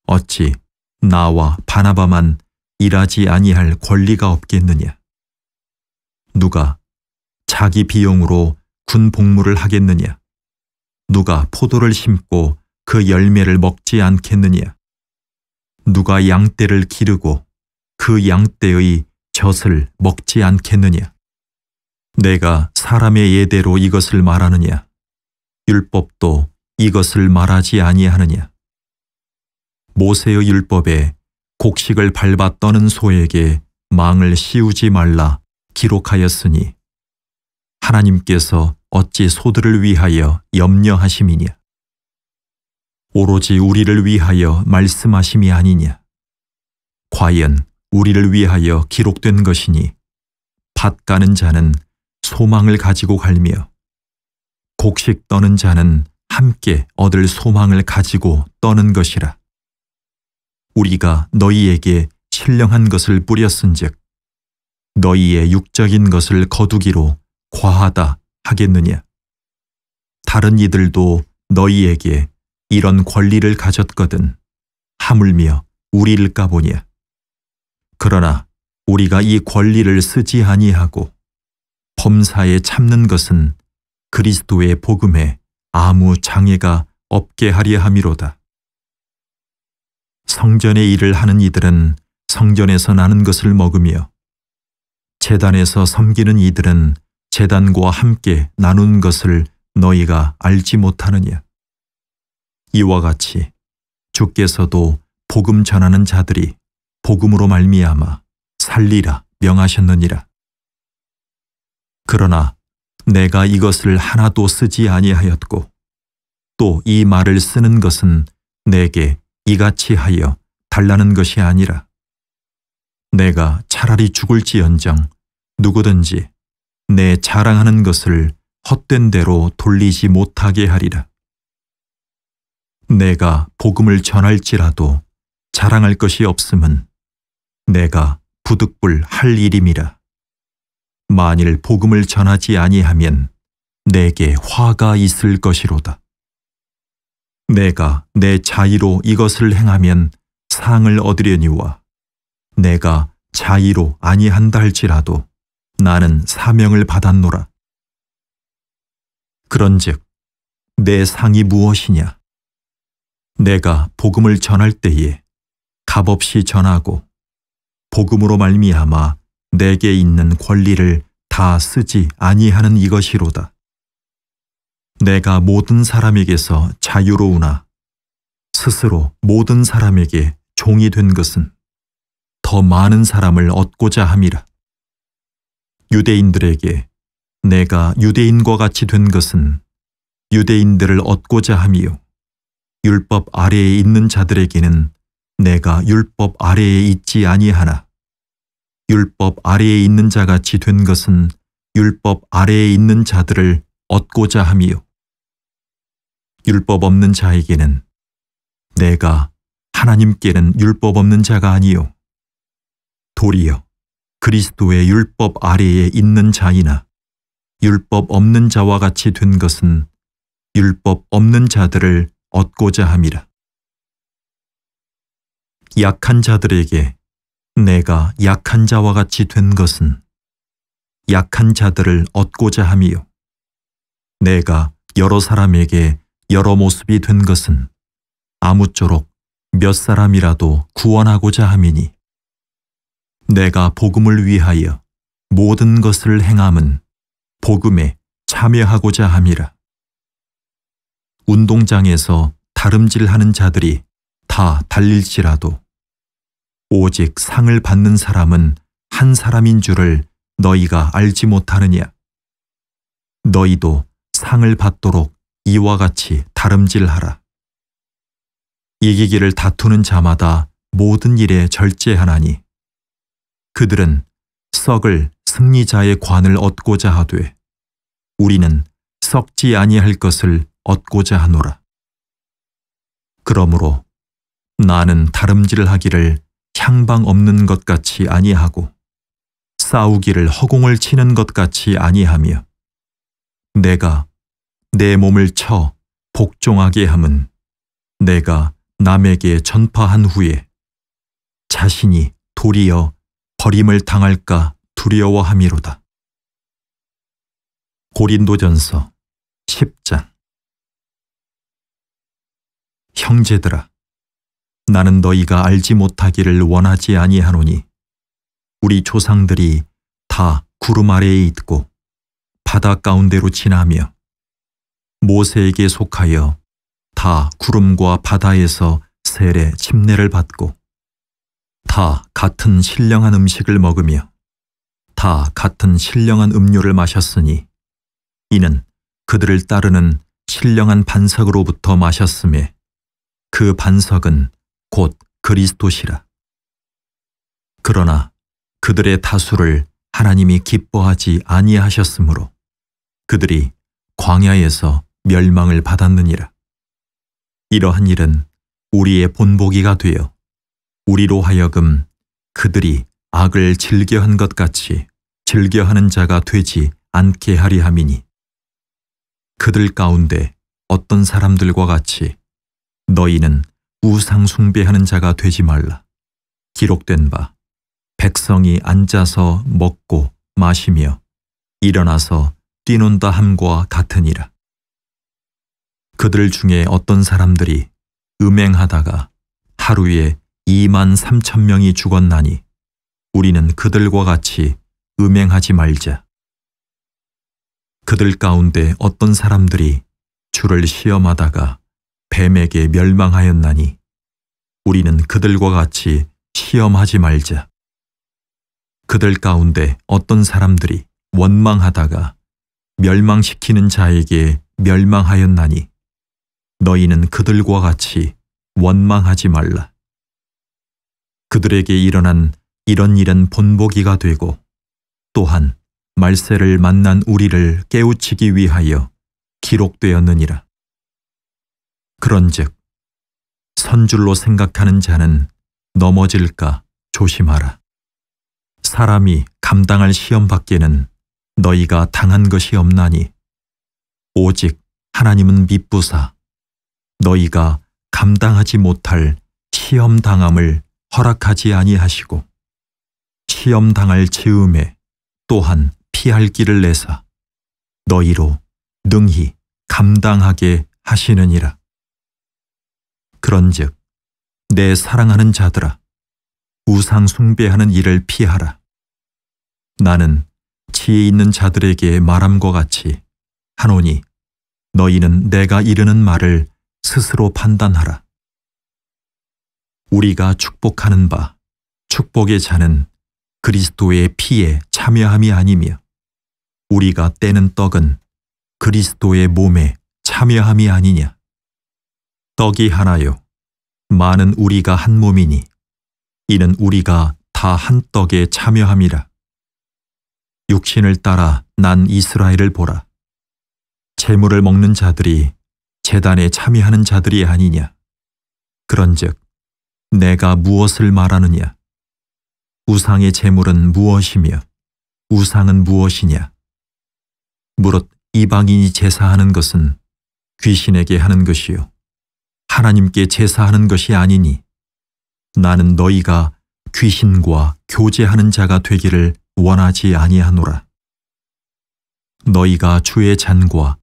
어찌 나와 바나바만 일하지 아니할 권리가 없겠느냐. 누가 자기 비용으로 군 복무를 하겠느냐. 누가 포도를 심고 그 열매를 먹지 않겠느냐. 누가 양떼를 기르고 그 양떼의 젖을 먹지 않겠느냐. 내가 사람의 예대로 이것을 말하느냐. 율법도 이것을 말하지 아니하느냐. 모세의 율법에 곡식을 밟아 떠는 소에게 망을 씌우지 말라 기록하였으니 하나님께서 어찌 소들을 위하여 염려하심이냐. 오로지 우리를 위하여 말씀하심이 아니냐. 과연 우리를 위하여 기록된 것이니 밭 가는 자는 소망을 가지고 갈며 곡식 떠는 자는 함께 얻을 소망을 가지고 떠는 것이라. 우리가 너희에게 신령한 것을 뿌렸은즉 너희의 육적인 것을 거두기로 과하다 하겠느냐. 다른 이들도 너희에게 이런 권리를 가졌거든 하물며 우리일까 보냐. 그러나 우리가 이 권리를 쓰지 아니하고 범사에 참는 것은 그리스도의 복음에 아무 장애가 없게 하려 함이로다. 성전의 일을 하는 이들은 성전에서 나는 것을 먹으며 제단에서 섬기는 이들은 제단과 함께 나눈 것을 너희가 알지 못하느냐. 이와 같이 주께서도 복음 전하는 자들이 복음으로 말미암아 살리라 명하셨느니라. 그러나 내가 이것을 하나도 쓰지 아니하였고 또 이 말을 쓰는 것은 내게 이같이 하여 달라는 것이 아니라 내가 차라리 죽을지언정 누구든지 내 자랑하는 것을 헛된 대로 돌리지 못하게 하리라. 내가 복음을 전할지라도 자랑할 것이 없음은 내가 부득불 할 일임이라. 만일 복음을 전하지 아니하면 내게 화가 있을 것이로다. 내가 내 자의로 이것을 행하면 상을 얻으려니와 내가 자의로 아니한다 할지라도 나는 사명을 받았노라. 그런즉 내 상이 무엇이냐? 내가 복음을 전할 때에 값없이 전하고 복음으로 말미암아 내게 있는 권리를 다 쓰지 아니하는 이것이로다. 내가 모든 사람에게서 자유로우나 스스로 모든 사람에게 종이 된 것은 더 많은 사람을 얻고자 함이라. 유대인들에게 내가 유대인과 같이 된 것은 유대인들을 얻고자 함이요 율법 아래에 있는 자들에게는 내가 율법 아래에 있지 아니하나 율법 아래에 있는 자같이 된 것은 율법 아래에 있는 자들을 얻고자 함이요 율법 없는 자에게는 내가 하나님께는 율법 없는 자가 아니요 도리어 그리스도의 율법 아래에 있는 자이나 율법 없는 자와 같이 된 것은 율법 없는 자들을 얻고자 함이라. 약한 자들에게 내가 약한 자와 같이 된 것은 약한 자들을 얻고자 함이요 내가 여러 사람에게 여러 모습이 된 것은 아무쪼록 몇 사람이라도 구원하고자 함이니 내가 복음을 위하여 모든 것을 행함은 복음에 참여하고자 함이라. 운동장에서 다름질하는 자들이 다 달릴지라도 오직 상을 받는 사람은 한 사람인 줄을 너희가 알지 못하느냐? 너희도 상을 받도록 이와 같이 다름질하라. 이기기를 다투는 자마다 모든 일에 절제하나니 그들은 썩을 승리자의 관을 얻고자 하되 우리는 썩지 아니할 것을 얻고자 하노라. 그러므로 나는 다름질하기를 향방 없는 것 같이 아니하고 싸우기를 허공을 치는 것 같이 아니하며 내가 내 몸을 쳐 복종하게 함은 내가 남에게 전파한 후에 자신이 도리어 버림을 당할까 두려워함이로다. 고린도전서 10장. 형제들아, 나는 너희가 알지 못하기를 원하지 아니하노니 우리 조상들이 다 구름 아래에 있고 바다 가운데로 지나며 모세에게 속하여 다 구름과 바다에서 세례 침례를 받고 다 같은 신령한 음식을 먹으며 다 같은 신령한 음료를 마셨으니 이는 그들을 따르는 신령한 반석으로부터 마셨음에 그 반석은 곧 그리스도시라. 그러나 그들의 다수를 하나님이 기뻐하지 아니하셨으므로 그들이 광야에서 멸망을 받았느니라. 이러한 일은 우리의 본보기가 되어 우리로 하여금 그들이 악을 즐겨한 것 같이 즐겨하는 자가 되지 않게 하려 함이니 그들 가운데 어떤 사람들과 같이 너희는 우상 숭배하는 자가 되지 말라. 기록된 바 백성이 앉아서 먹고 마시며 일어나서 뛰논다 함과 같으니라. 그들 중에 어떤 사람들이 음행하다가 하루에 23,000명이 죽었나니 우리는 그들과 같이 음행하지 말자. 그들 가운데 어떤 사람들이 주를 시험하다가 뱀에게 멸망하였나니 우리는 그들과 같이 시험하지 말자. 그들 가운데 어떤 사람들이 원망하다가 멸망시키는 자에게 멸망하였나니 너희는 그들과 같이 원망하지 말라. 그들에게 일어난 이런 일은 본보기가 되고 또한 말세를 만난 우리를 깨우치기 위하여 기록되었느니라. 그런즉 선줄로 생각하는 자는 넘어질까 조심하라. 사람이 감당할 시험 밖에는 너희가 당한 것이 없나니 오직 하나님은 미쁘사 너희가 감당하지 못할 시험 당함을 허락하지 아니하시고 시험 당할 즈음에 또한 피할 길을 내사 너희로 능히 감당하게 하시느니라. 그런즉 내 사랑하는 자들아 우상 숭배하는 일을 피하라. 나는 지혜 있는 자들에게 말함과 같이 하노니 너희는 내가 이르는 말을 스스로 판단하라. 우리가 축복하는 바 축복의 자는 그리스도의 피에 참여함이 아니며 우리가 떼는 떡은 그리스도의 몸에 참여함이 아니냐. 떡이 하나요 많은 우리가 한 몸이니 이는 우리가 다 한 떡에 참여함이라. 육신을 따라 난 이스라엘을 보라. 제물을 먹는 자들이 제단에 참여하는 자들이 아니냐. 그런즉 내가 무엇을 말하느냐. 우상의 제물은 무엇이며 우상은 무엇이냐. 무릇 이방인이 제사하는 것은 귀신에게 하는 것이요 하나님께 제사하는 것이 아니니 나는 너희가 귀신과 교제하는 자가 되기를 원하지 아니하노라. 너희가 주의 잔과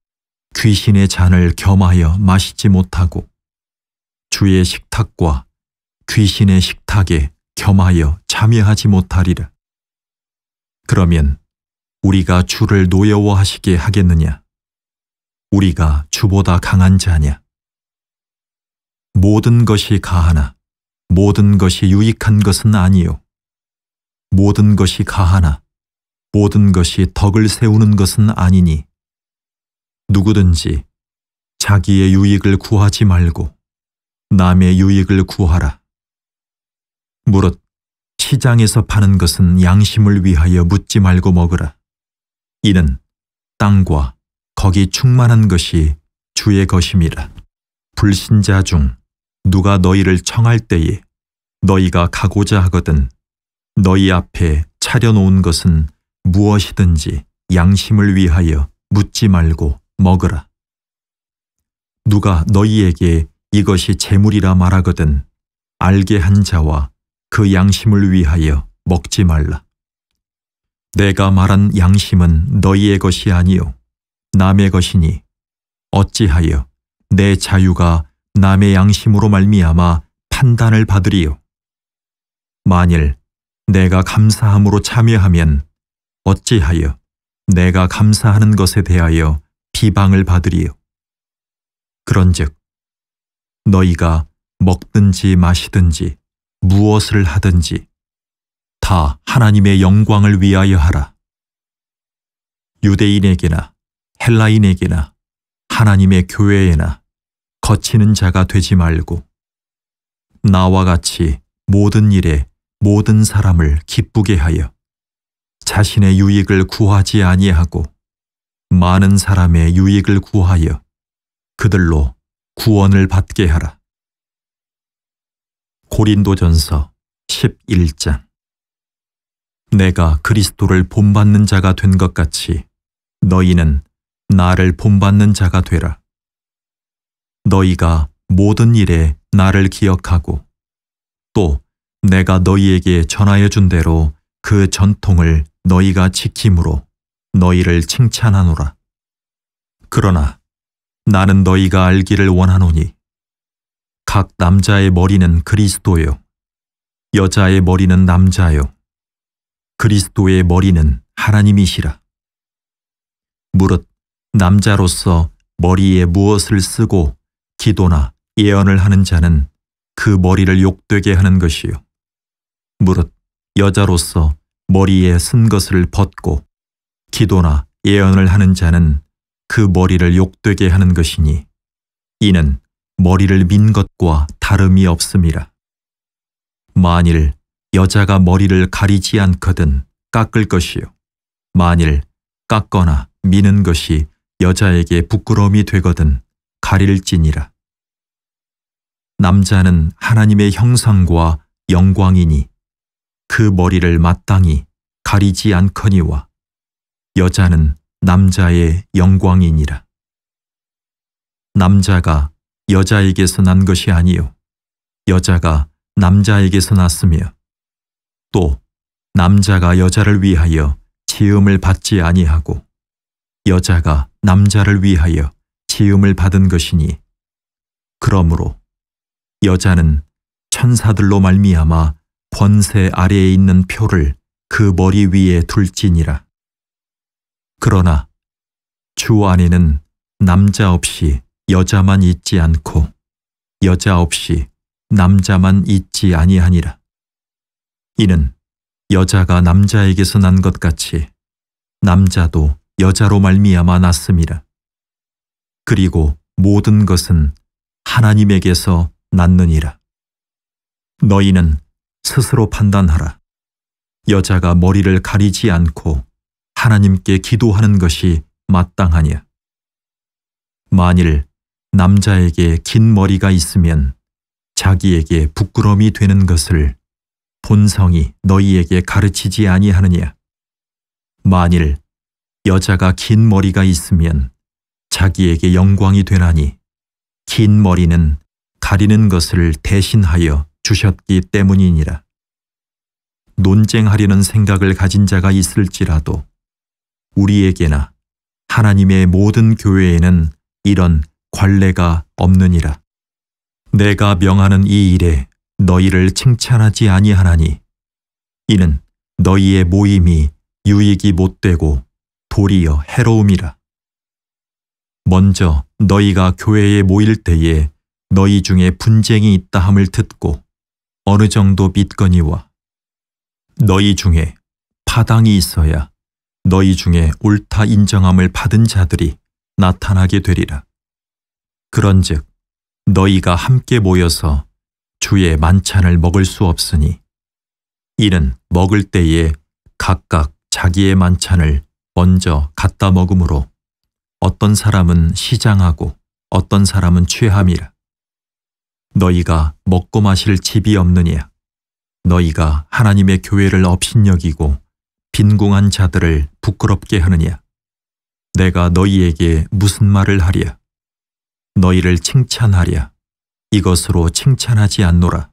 귀신의 잔을 겸하여 마시지 못하고 주의 식탁과 귀신의 식탁에 겸하여 참여하지 못하리라. 그러면 우리가 주를 노여워하시게 하겠느냐? 우리가 주보다 강한 자냐? 모든 것이 가하나 모든 것이 유익한 것은 아니요 모든 것이 가하나 모든 것이 덕을 세우는 것은 아니니 누구든지 자기의 유익을 구하지 말고 남의 유익을 구하라. 무릇 시장에서 파는 것은 양심을 위하여 묻지 말고 먹으라. 이는 땅과 거기 충만한 것이 주의 것임이라. 불신자 중 누가 너희를 청할 때에 너희가 가고자 하거든 너희 앞에 차려놓은 것은 무엇이든지 양심을 위하여 묻지 말고 먹으라. 누가 너희에게 이것이 재물이라 말하거든 알게 한 자와 그 양심을 위하여 먹지 말라. 내가 말한 양심은 너희의 것이 아니요 남의 것이니 어찌하여 내 자유가 남의 양심으로 말미암아 판단을 받으리요. 만일 내가 감사함으로 참여하면 어찌하여 내가 감사하는 것에 대하여 비방을 받으리요. 그런즉 너희가 먹든지 마시든지 무엇을 하든지 다 하나님의 영광을 위하여 하라. 유대인에게나 헬라인에게나 하나님의 교회에나 거치는 자가 되지 말고 나와 같이 모든 일에 모든 사람을 기쁘게 하여 자신의 유익을 구하지 아니하고 많은 사람의 유익을 구하여 그들로 구원을 받게 하라. 고린도전서 11장. 내가 그리스도를 본받는 자가 된 것 같이 너희는 나를 본받는 자가 되라. 너희가 모든 일에 나를 기억하고 또 내가 너희에게 전하여 준 대로 그 전통을 너희가 지킴으로 너희를 칭찬하노라. 그러나 나는 너희가 알기를 원하노니 각 남자의 머리는 그리스도요 여자의 머리는 남자요 그리스도의 머리는 하나님이시라. 무릇 남자로서 머리에 무엇을 쓰고 기도나 예언을 하는 자는 그 머리를 욕되게 하는 것이요 무릇 여자로서 머리에 쓴 것을 벗고 기도나 예언을 하는 자는 그 머리를 욕되게 하는 것이니 이는 머리를 민 것과 다름이 없음이라. 만일 여자가 머리를 가리지 않거든 깎을 것이요 만일 깎거나 미는 것이 여자에게 부끄러움이 되거든 가릴지니라. 남자는 하나님의 형상과 영광이니 그 머리를 마땅히 가리지 않거니와 여자는 남자의 영광이니라. 남자가 여자에게서 난 것이 아니요 여자가 남자에게서 났으며 또 남자가 여자를 위하여 지음을 받지 아니하고 여자가 남자를 위하여 지음을 받은 것이니 그러므로 여자는 천사들로 말미암아 권세 아래에 있는 표를 그 머리 위에 둘지니라. 그러나 주 안에는 남자 없이 여자만 있지 않고 여자 없이 남자만 있지 아니하니라. 이는 여자가 남자에게서 난 것 같이 남자도 여자로 말미암아 났음이라. 그리고 모든 것은 하나님에게서 났느니라. 너희는 스스로 판단하라. 여자가 머리를 가리지 않고 하나님께 기도하는 것이 마땅하냐. 만일 남자에게 긴 머리가 있으면 자기에게 부끄러움이 되는 것을 본성이 너희에게 가르치지 아니하느냐. 만일 여자가 긴 머리가 있으면 자기에게 영광이 되나니 긴 머리는 가리는 것을 대신하여 주셨기 때문이니라. 논쟁하려는 생각을 가진 자가 있을지라도 우리에게나 하나님의 모든 교회에는 이런 관례가 없느니라. 내가 명하는 이 일에 너희를 칭찬하지 아니하나니 이는 너희의 모임이 유익이 못되고 도리어 해로움이라. 먼저 너희가 교회에 모일 때에 너희 중에 분쟁이 있다 함을 듣고 어느 정도 믿거니와 너희 중에 파당이 있어야 너희 중에 옳다 인정함을 받은 자들이 나타나게 되리라. 그런즉 너희가 함께 모여서 주의 만찬을 먹을 수 없으니 이는 먹을 때에 각각 자기의 만찬을 먼저 갖다 먹으므로 어떤 사람은 시장하고 어떤 사람은 취함이라. 너희가 먹고 마실 집이 없느냐. 너희가 하나님의 교회를 업신여기고 빈궁한 자들을 부끄럽게 하느냐. 내가 너희에게 무슨 말을 하랴. 너희를 칭찬하랴. 이것으로 칭찬하지 않노라.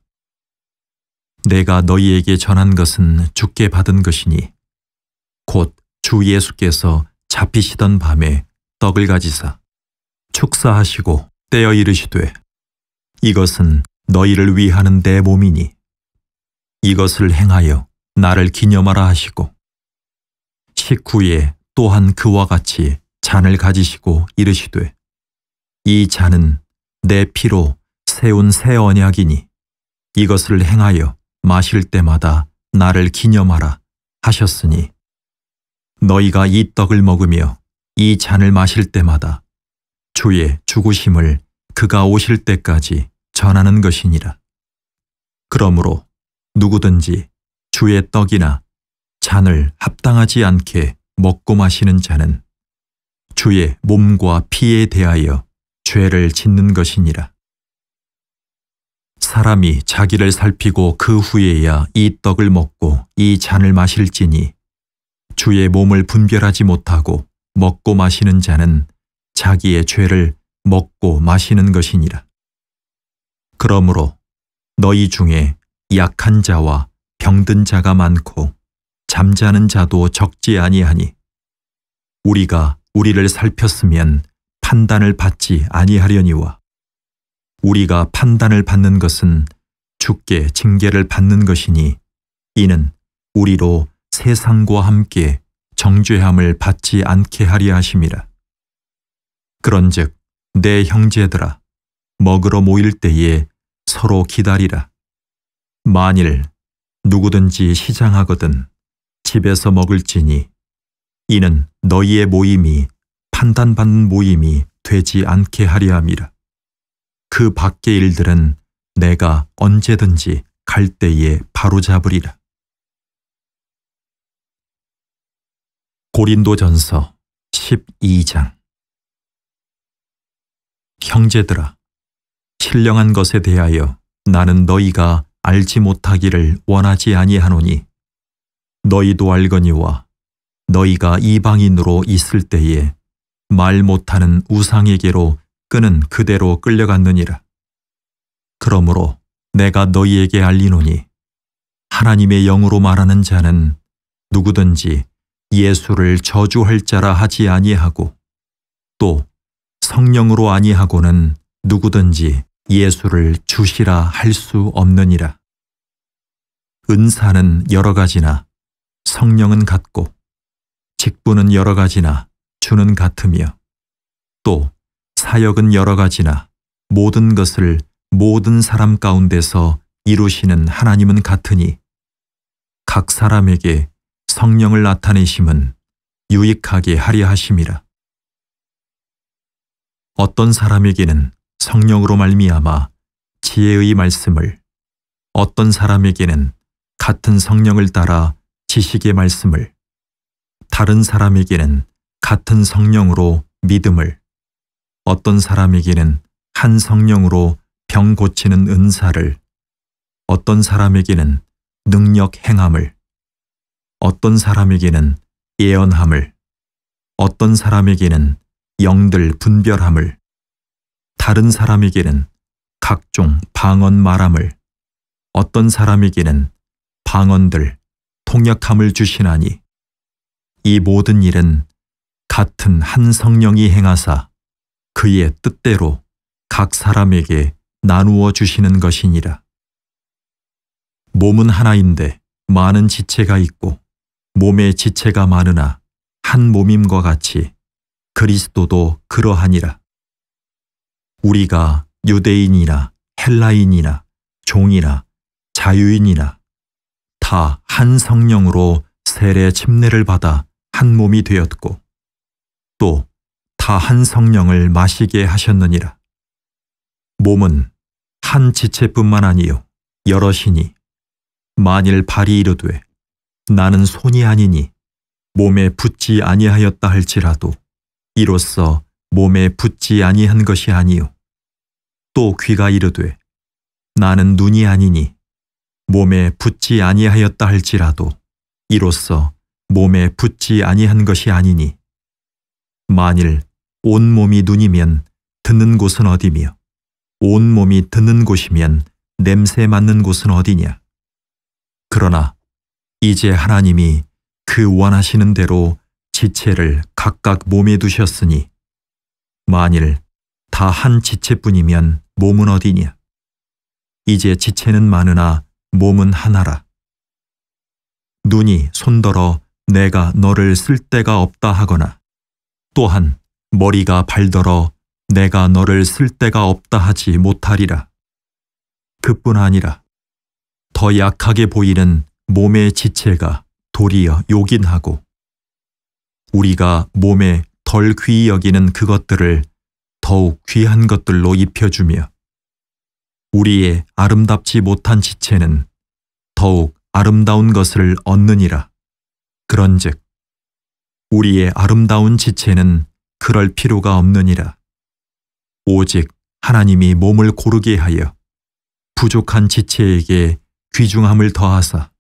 내가 너희에게 전한 것은 주께 받은 것이니 곧 주 예수께서 잡히시던 밤에 떡을 가지사 축사하시고 떼어 이르시되 이것은 너희를 위하는 내 몸이니 이것을 행하여 나를 기념하라 하시고 식후에 또한 그와 같이 잔을 가지시고 이르시되 이 잔은 내 피로 세운 새 언약이니 이것을 행하여 마실 때마다 나를 기념하라 하셨으니 너희가 이 떡을 먹으며 이 잔을 마실 때마다 주의 죽으심을 그가 오실 때까지 전하는 것이니라. 그러므로 누구든지 주의 떡이나 잔을 합당하지 않게 먹고 마시는 자는 주의 몸과 피에 대하여 죄를 짓는 것이니라. 사람이 자기를 살피고 그 후에야 이 떡을 먹고 이 잔을 마실지니 주의 몸을 분별하지 못하고 먹고 마시는 자는 자기의 죄를 먹고 마시는 것이니라. 그러므로 너희 중에 약한 자와 병든 자가 많고 잠자는 자도 적지 아니하니 우리가 우리를 살폈으면 판단을 받지 아니하려니와 우리가 판단을 받는 것은 주께 징계를 받는 것이니 이는 우리로 세상과 함께 정죄함을 받지 않게 하려 하심이라. 그런즉 내 형제들아 먹으러 모일 때에 서로 기다리라. 만일 누구든지 시장하거든 집에서 먹을지니 이는 너희의 모임이 판단받는 모임이 되지 않게 하려 함이라. 그 밖의 일들은 내가 언제든지 갈 때에 바로잡으리라. 고린도전서 12장. 형제들아, 신령한 것에 대하여 나는 너희가 알지 못하기를 원하지 아니하노니 너희도 알거니와 너희가 이방인으로 있을 때에 말 못하는 우상에게로 끄는 그대로 끌려갔느니라. 그러므로 내가 너희에게 알리노니 하나님의 영으로 말하는 자는 누구든지 예수를 저주할 자라 하지 아니하고 또 성령으로 아니하고는 누구든지 예수를 주시라 할 수 없느니라. 은사는 여러 가지나 성령은 같고 직분은 여러 가지나 주는 같으며 또 사역은 여러 가지나 모든 것을 모든 사람 가운데서 이루시는 하나님은 같으니 각 사람에게 성령을 나타내심은 유익하게 하려 하심이라. 어떤 사람에게는 성령으로 말미암아 지혜의 말씀을, 어떤 사람에게는 같은 성령을 따라 지식의 말씀을, 다른 사람에게는 같은 성령으로 믿음을, 어떤 사람에게는 한 성령으로 병 고치는 은사를, 어떤 사람에게는 능력 행함을, 어떤 사람에게는 예언함을, 어떤 사람에게는 영들 분별함을, 다른 사람에게는 각종 방언 말함을, 어떤 사람에게는 방언들, 통역함을 주시나니 이 모든 일은 같은 한 성령이 행하사 그의 뜻대로 각 사람에게 나누어 주시는 것이니라. 몸은 하나인데 많은 지체가 있고 몸의 지체가 많으나 한 몸임과 같이 그리스도도 그러하니라. 우리가 유대인이나 헬라인이나 종이나 자유인이나 다 한 성령으로 세례 침례를 받아 한 몸이 되었고 또 다 한 성령을 마시게 하셨느니라. 몸은 한 지체뿐만 아니요 여럿이니 만일 발이 이르되 나는 손이 아니니 몸에 붙지 아니하였다 할지라도 이로써 몸에 붙지 아니한 것이 아니요 또 귀가 이르되 나는 눈이 아니니 몸에 붙지 아니하였다 할지라도 이로써 몸에 붙지 아니한 것이 아니니 만일 온 몸이 눈이면 듣는 곳은 어디며 온 몸이 듣는 곳이면 냄새 맡는 곳은 어디냐. 그러나 이제 하나님이 그 원하시는 대로 지체를 각각 몸에 두셨으니 만일 다 한 지체뿐이면 몸은 어디냐. 이제 지체는 많으나 몸은 하나라. 눈이 손더러 내가 너를 쓸 데가 없다 하거나 또한 머리가 발더러 내가 너를 쓸 데가 없다 하지 못하리라. 그뿐 아니라 더 약하게 보이는 몸의 지체가 도리어 요긴하고 우리가 몸에 덜 귀히 여기는 그것들을 더욱 귀한 것들로 입혀주며 우리의 아름답지 못한 지체는 더욱 아름다운 것을 얻느니라. 그런즉 우리의 아름다운 지체는 그럴 필요가 없느니라. 오직 하나님이 몸을 고르게 하여 부족한 지체에게 귀중함을 더하사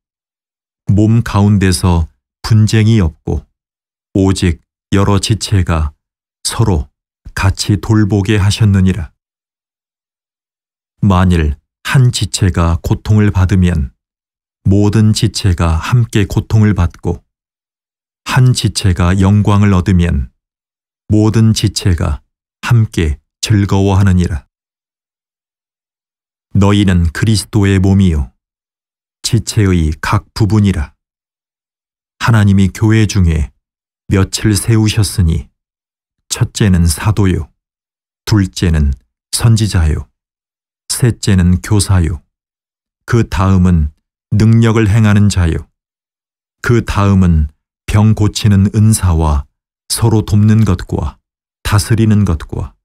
몸 가운데서 분쟁이 없고 오직 여러 지체가 서로 같이 돌보게 하셨느니라. 만일 한 지체가 고통을 받으면 모든 지체가 함께 고통을 받고 한 지체가 영광을 얻으면 모든 지체가 함께 즐거워하느니라. 너희는 그리스도의 몸이요 지체의 각 부분이라. 하나님이 교회 중에 몇을 세우셨으니 첫째는 사도요 둘째는 선지자요 셋째는 교사요 그 다음은 능력을 행하는 자요. 그 다음은 병 고치는 은사와 서로 돕는 것과 다스리는 것과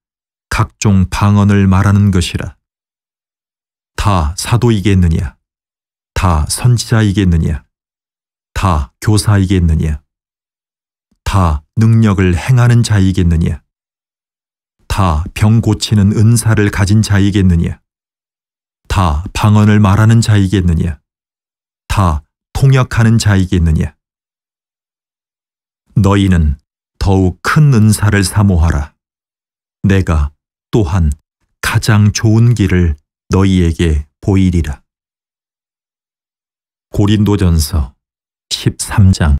각종 방언을 말하는 것이라. 다 사도이겠느냐? 다 선지자이겠느냐? 다 교사이겠느냐? 다 능력을 행하는 자이겠느냐? 다 병 고치는 은사를 가진 자이겠느냐? 다 방언을 말하는 자이겠느냐? 다 통역하는 자이겠느냐? 너희는 더욱 큰 은사를 사모하라. 내가 또한 가장 좋은 길을 너희에게 보이리라. 고린도전서 13장.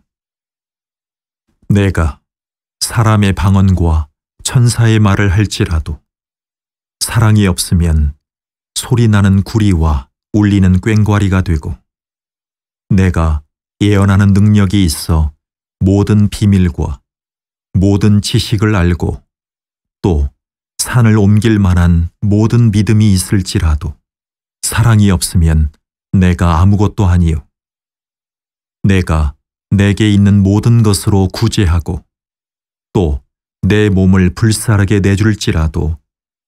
내가 사람의 방언과 천사의 말을 할지라도 사랑이 없으면 소리나는 구리와 울리는 꽹과리가 되고, 내가 예언하는 능력이 있어 모든 비밀과 모든 지식을 알고 또 산을 옮길 만한 모든 믿음이 있을지라도 사랑이 없으면 내가 아무것도 아니요. 내가 내게 있는 모든 것으로 구제하고 또 내 몸을 불사르게 내줄지라도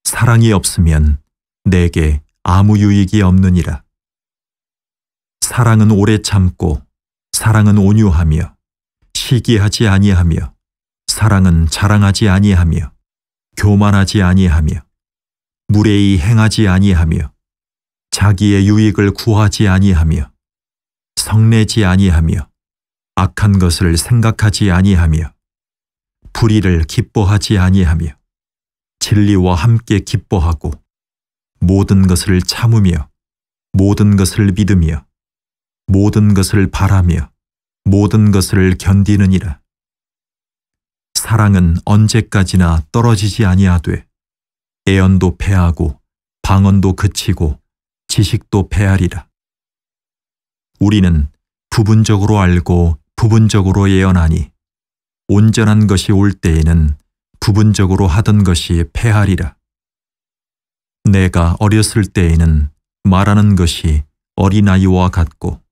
사랑이 없으면 내게 아무 유익이 없느니라. 사랑은 오래 참고 사랑은 온유하며 시기하지 아니하며 사랑은 자랑하지 아니하며 교만하지 아니하며 무례히 행하지 아니하며 자기의 유익을 구하지 아니하며 성내지 아니하며 악한 것을 생각하지 아니하며 불의를 기뻐하지 아니하며 진리와 함께 기뻐하고 모든 것을 참으며 모든 것을 믿으며 모든 것을 바라며 모든 것을 견디느니라. 사랑은 언제까지나 떨어지지 아니하되 애언도 패하고 방언도 그치고 지식도 패하리라. 우리는 부분적으로 알고 부분적으로 예언하니 온전한 것이 올 때에는 부분적으로 하던 것이 패하리라. 내가 어렸을 때에는 말하는 것이 어린아이와 같고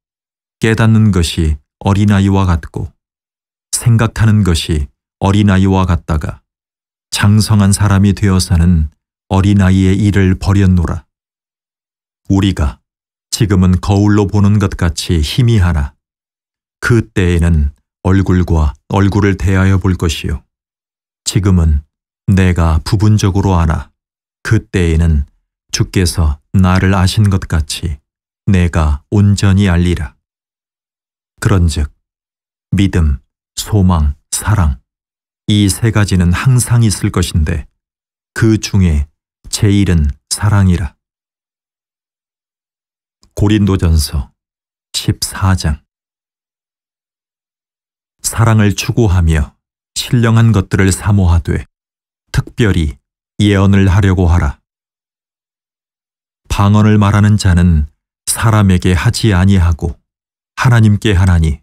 깨닫는 것이 어린아이와 같고 생각하는 것이 어린아이와 같다가 장성한 사람이 되어서는 어린아이의 일을 버렸노라. 우리가 지금은 거울로 보는 것 같이 희미하나 그때에는 얼굴과 얼굴을 대하여 볼 것이요. 지금은 내가 부분적으로 아나 그때에는 주께서 나를 아신 것 같이 내가 온전히 알리라. 그런즉 믿음, 소망, 사랑 이 세 가지는 항상 있을 것인데 그 중에 제일은 사랑이라. 고린도전서 14장. 사랑을 추구하며 신령한 것들을 사모하되 특별히 예언을 하려고 하라. 방언을 말하는 자는 사람에게 하지 아니하고 하나님께 하나니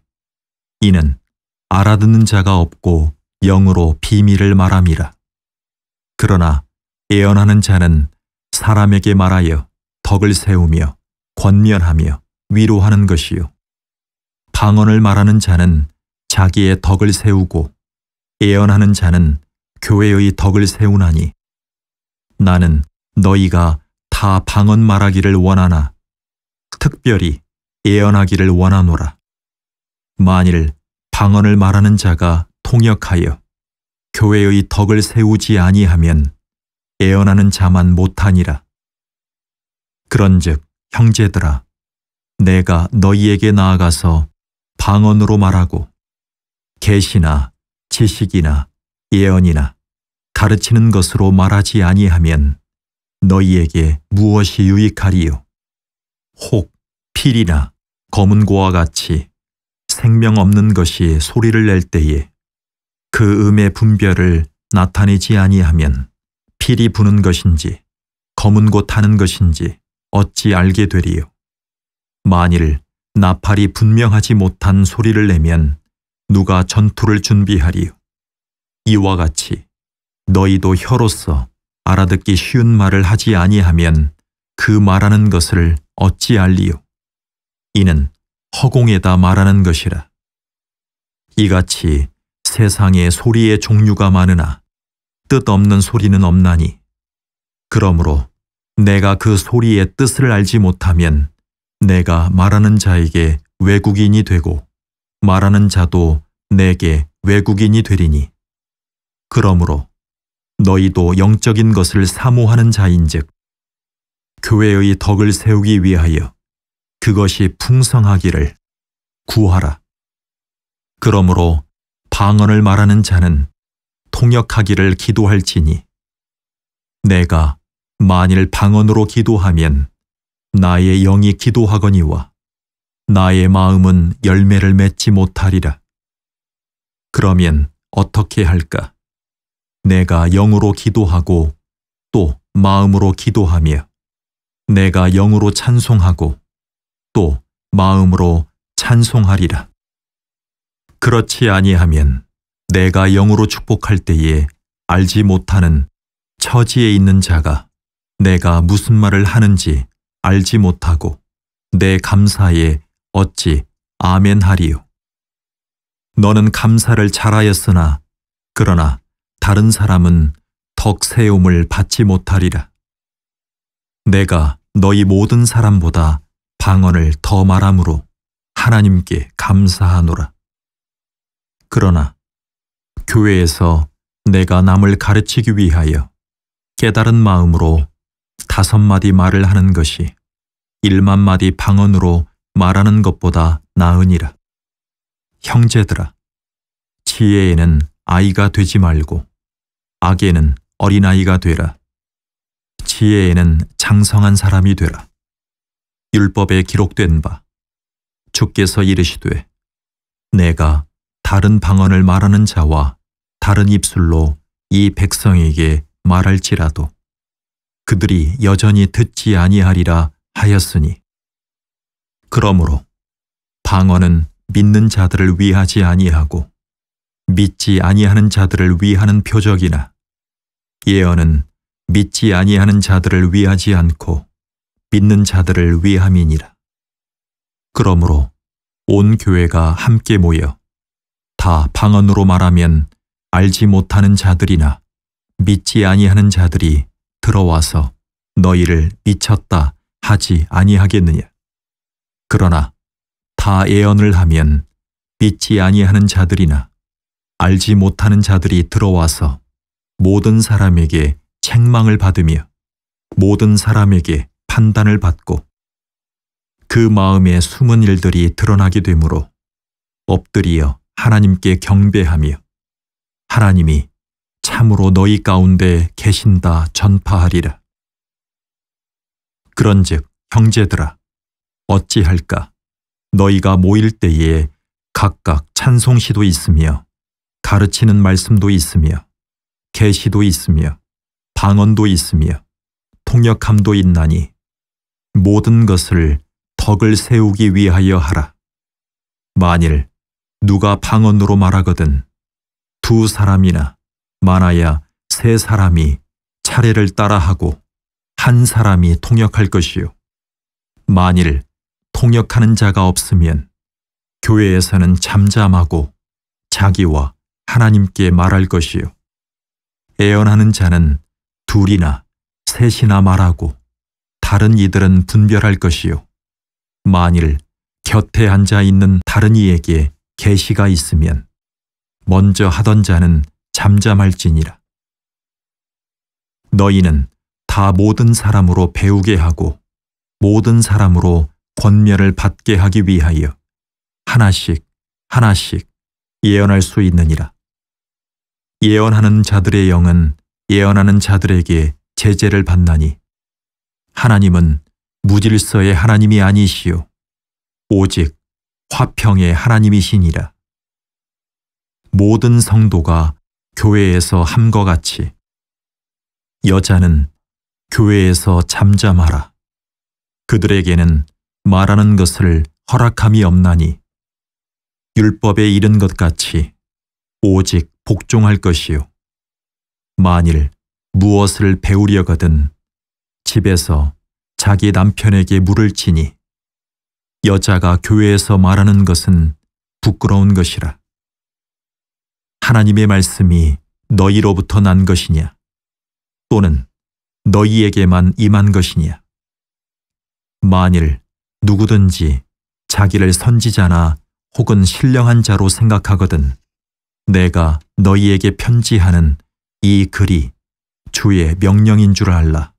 이는 알아듣는 자가 없고 영으로 비밀을 말함이라. 그러나 예언하는 자는 사람에게 말하여 덕을 세우며 권면하며 위로하는 것이요. 방언을 말하는 자는 자기의 덕을 세우고 예언하는 자는 교회의 덕을 세우나니 나는 너희가 다 방언 말하기를 원하나 특별히 예언하기를 원하노라. 만일 방언을 말하는 자가 통역하여 교회의 덕을 세우지 아니하면 예언하는 자만 못하니라. 그런즉 형제들아, 내가 너희에게 나아가서 방언으로 말하고 계시나 지식이나 예언이나 가르치는 것으로 말하지 아니하면 너희에게 무엇이 유익하리요? 혹 필이나 검은 고와 같이 생명 없는 것이 소리를 낼 때에 그 음의 분별을 나타내지 아니하면 필이 부는 것인지 검은 고 타는 것인지 어찌 알게 되리요? 만일 나팔이 분명하지 못한 소리를 내면 누가 전투를 준비하리요? 이와 같이 너희도 혀로서 알아듣기 쉬운 말을 하지 아니하면 그 말하는 것을 어찌 알리요? 이는 허공에다 말하는 것이라. 이같이 세상에 소리의 종류가 많으나 뜻없는 소리는 없나니, 그러므로 내가 그 소리의 뜻을 알지 못하면 내가 말하는 자에게 외국인이 되고 말하는 자도 내게 외국인이 되리니, 그러므로 너희도 영적인 것을 사모하는 자인즉 교회의 덕을 세우기 위하여 그것이 풍성하기를 구하라. 그러므로 방언을 말하는 자는 통역하기를 기도할지니, 내가 만일 방언으로 기도하면 나의 영이 기도하거니와 나의 마음은 열매를 맺지 못하리라. 그러면 어떻게 할까? 내가 영으로 기도하고 또 마음으로 기도하며 내가 영으로 찬송하고 또 마음으로 찬송하리라. 그렇지 아니하면 내가 영으로 축복할 때에 알지 못하는 처지에 있는 자가 내가 무슨 말을 하는지 알지 못하고 내 감사에 어찌 아멘하리요. 너는 감사를 잘하였으나 그러나 다른 사람은 덕 세움을 받지 못하리라. 내가 너희 모든 사람보다 방언을 더 말함으로 하나님께 감사하노라. 그러나 교회에서 내가 남을 가르치기 위하여 깨달은 마음으로 5마디 말을 하는 것이 1만 마디 방언으로 말하는 것보다 나으니라. 형제들아, 지혜에는 아이가 되지 말고 악에는 어린아이가 되라. 지혜에는 장성한 사람이 되라. 율법에 기록된 바 주께서 이르시되 내가 다른 방언을 말하는 자와 다른 입술로 이 백성에게 말할지라도 그들이 여전히 듣지 아니하리라 하였으니, 그러므로 방언은 믿는 자들을 위하지 아니하고 믿지 아니하는 자들을 위하는 표적이나 예언은 믿지 아니하는 자들을 위하지 않고 믿는 자들을 위함이니라. 그러므로 온 교회가 함께 모여 다 방언으로 말하면 알지 못하는 자들이나 믿지 아니하는 자들이 들어와서 너희를 미쳤다 하지 아니하겠느냐. 그러나 다 예언을 하면 믿지 아니하는 자들이나 알지 못하는 자들이 들어와서 모든 사람에게 책망을 받으며 모든 사람에게 판단을 받고 그 마음의 숨은 일들이 드러나게 되므로 엎드리어 하나님께 경배하며 하나님이 참으로 너희 가운데 계신다 전파하리라. 그런즉 형제들아, 어찌할까? 너희가 모일 때에 각각 찬송시도 있으며 가르치는 말씀도 있으며 계시도 있으며 방언도 있으며 통역함도 있나니 모든 것을 덕을 세우기 위하여 하라. 만일 누가 방언으로 말하거든 2 사람이나 많아야 3 사람이 차례를 따라하고 1 사람이 통역할 것이요. 만일 통역하는 자가 없으면 교회에서는 잠잠하고 자기와 하나님께 말할 것이요. 애언하는 자는 2이나 3이나 말하고 다른 이들은 분별할 것이요. 만일 곁에 앉아 있는 다른 이에게 계시가 있으면 먼저 하던 자는 잠잠할지니라. 너희는 다 모든 사람으로 배우게 하고 모든 사람으로 권면을 받게 하기 위하여 하나씩 하나씩 예언할 수 있느니라. 예언하는 자들의 영은 예언하는 자들에게 제재를 받나니 하나님은 무질서의 하나님이 아니시요 오직 화평의 하나님이시니라. 모든 성도가 교회에서 함과 같이 여자는 교회에서 잠잠하라. 그들에게는 말하는 것을 허락함이 없나니 율법에 이른 것 같이 오직 복종할 것이요. 만일 무엇을 배우려거든 집에서 자기 남편에게 물을 치니 여자가 교회에서 말하는 것은 부끄러운 것이라. 하나님의 말씀이 너희로부터 난 것이냐? 또는 너희에게만 임한 것이냐? 만일 누구든지 자기를 선지자나 혹은 신령한 자로 생각하거든 내가 너희에게 편지하는 이 글이 주의 명령인 줄 알라.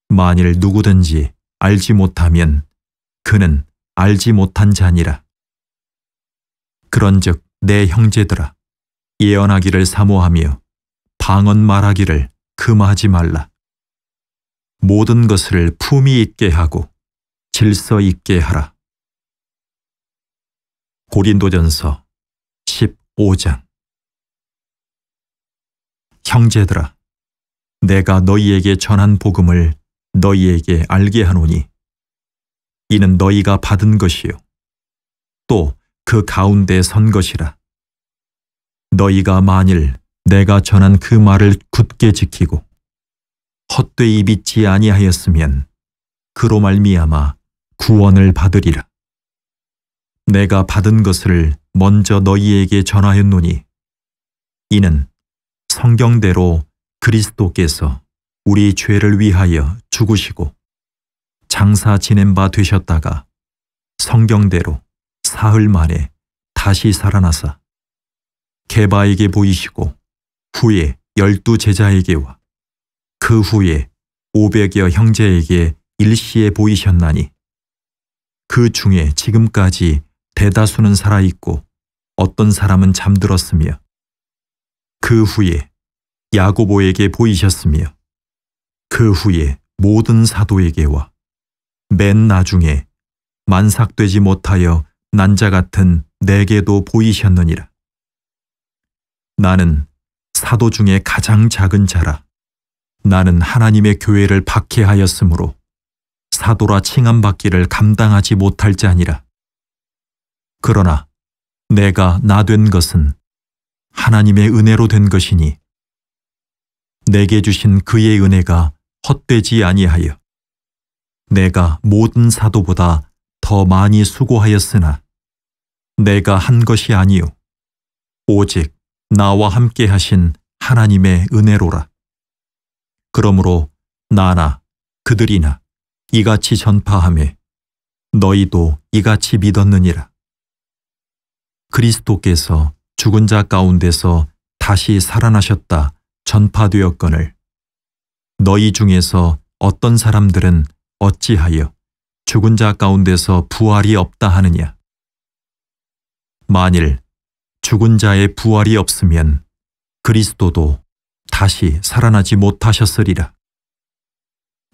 만일 누구든지 알지 못하면 그는 알지 못한 자니라. 그런즉 내 형제들아, 예언하기를 사모하며 방언 말하기를 금하지 말라. 모든 것을 품위 있게 하고 질서 있게 하라. 고린도전서 15장. 형제들아, 내가 너희에게 전한 복음을 너희에게 알게 하노니 이는 너희가 받은 것이요 또 그 가운데 선 것이라. 너희가 만일 내가 전한 그 말을 굳게 지키고 헛되이 믿지 아니하였으면 그로 말미암아 구원을 받으리라. 내가 받은 것을 먼저 너희에게 전하였노니 이는 성경대로 그리스도께서 우리 죄를 위하여 죽으시고 장사 지낸 바 되셨다가 성경대로 사흘 만에 다시 살아나사 게바에게 보이시고 후에 12 제자에게와 그 후에 500여 형제에게 일시에 보이셨나니 그 중에 지금까지 대다수는 살아있고 어떤 사람은 잠들었으며 그 후에 야고보에게 보이셨으며 그 후에 모든 사도에게와 맨 나중에 만삭되지 못하여 난 자 같은 내게도 보이셨느니라. 나는 사도 중에 가장 작은 자라. 나는 하나님의 교회를 박해하였으므로 사도라 칭함받기를 감당하지 못할 자니라. 그러나 내가 나 된 것은 하나님의 은혜로 된 것이니 내게 주신 그의 은혜가 헛되지 아니하여 내가 모든 사도보다 더 많이 수고하였으나 내가 한 것이 아니요 오직 나와 함께 하신 하나님의 은혜로라. 그러므로 나나 그들이나 이같이 전파하매 너희도 이같이 믿었느니라. 그리스도께서 죽은 자 가운데서 다시 살아나셨다 전파되었거늘 너희 중에서 어떤 사람들은 어찌하여 죽은 자 가운데서 부활이 없다 하느냐? 만일 죽은 자의 부활이 없으면 그리스도도 다시 살아나지 못하셨으리라.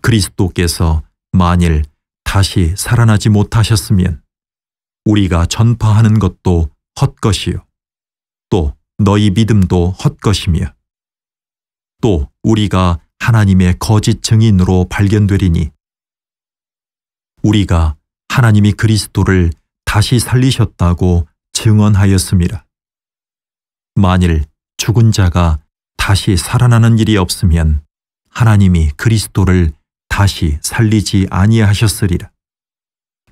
그리스도께서 만일 다시 살아나지 못하셨으면 우리가 전파하는 것도 헛것이요 또 너희 믿음도 헛것이며 또 우리가 하나님의 거짓 증인으로 발견되리니 우리가 하나님이 그리스도를 다시 살리셨다고 증언하였음이라. 만일 죽은 자가 다시 살아나는 일이 없으면 하나님이 그리스도를 다시 살리지 아니하셨으리라.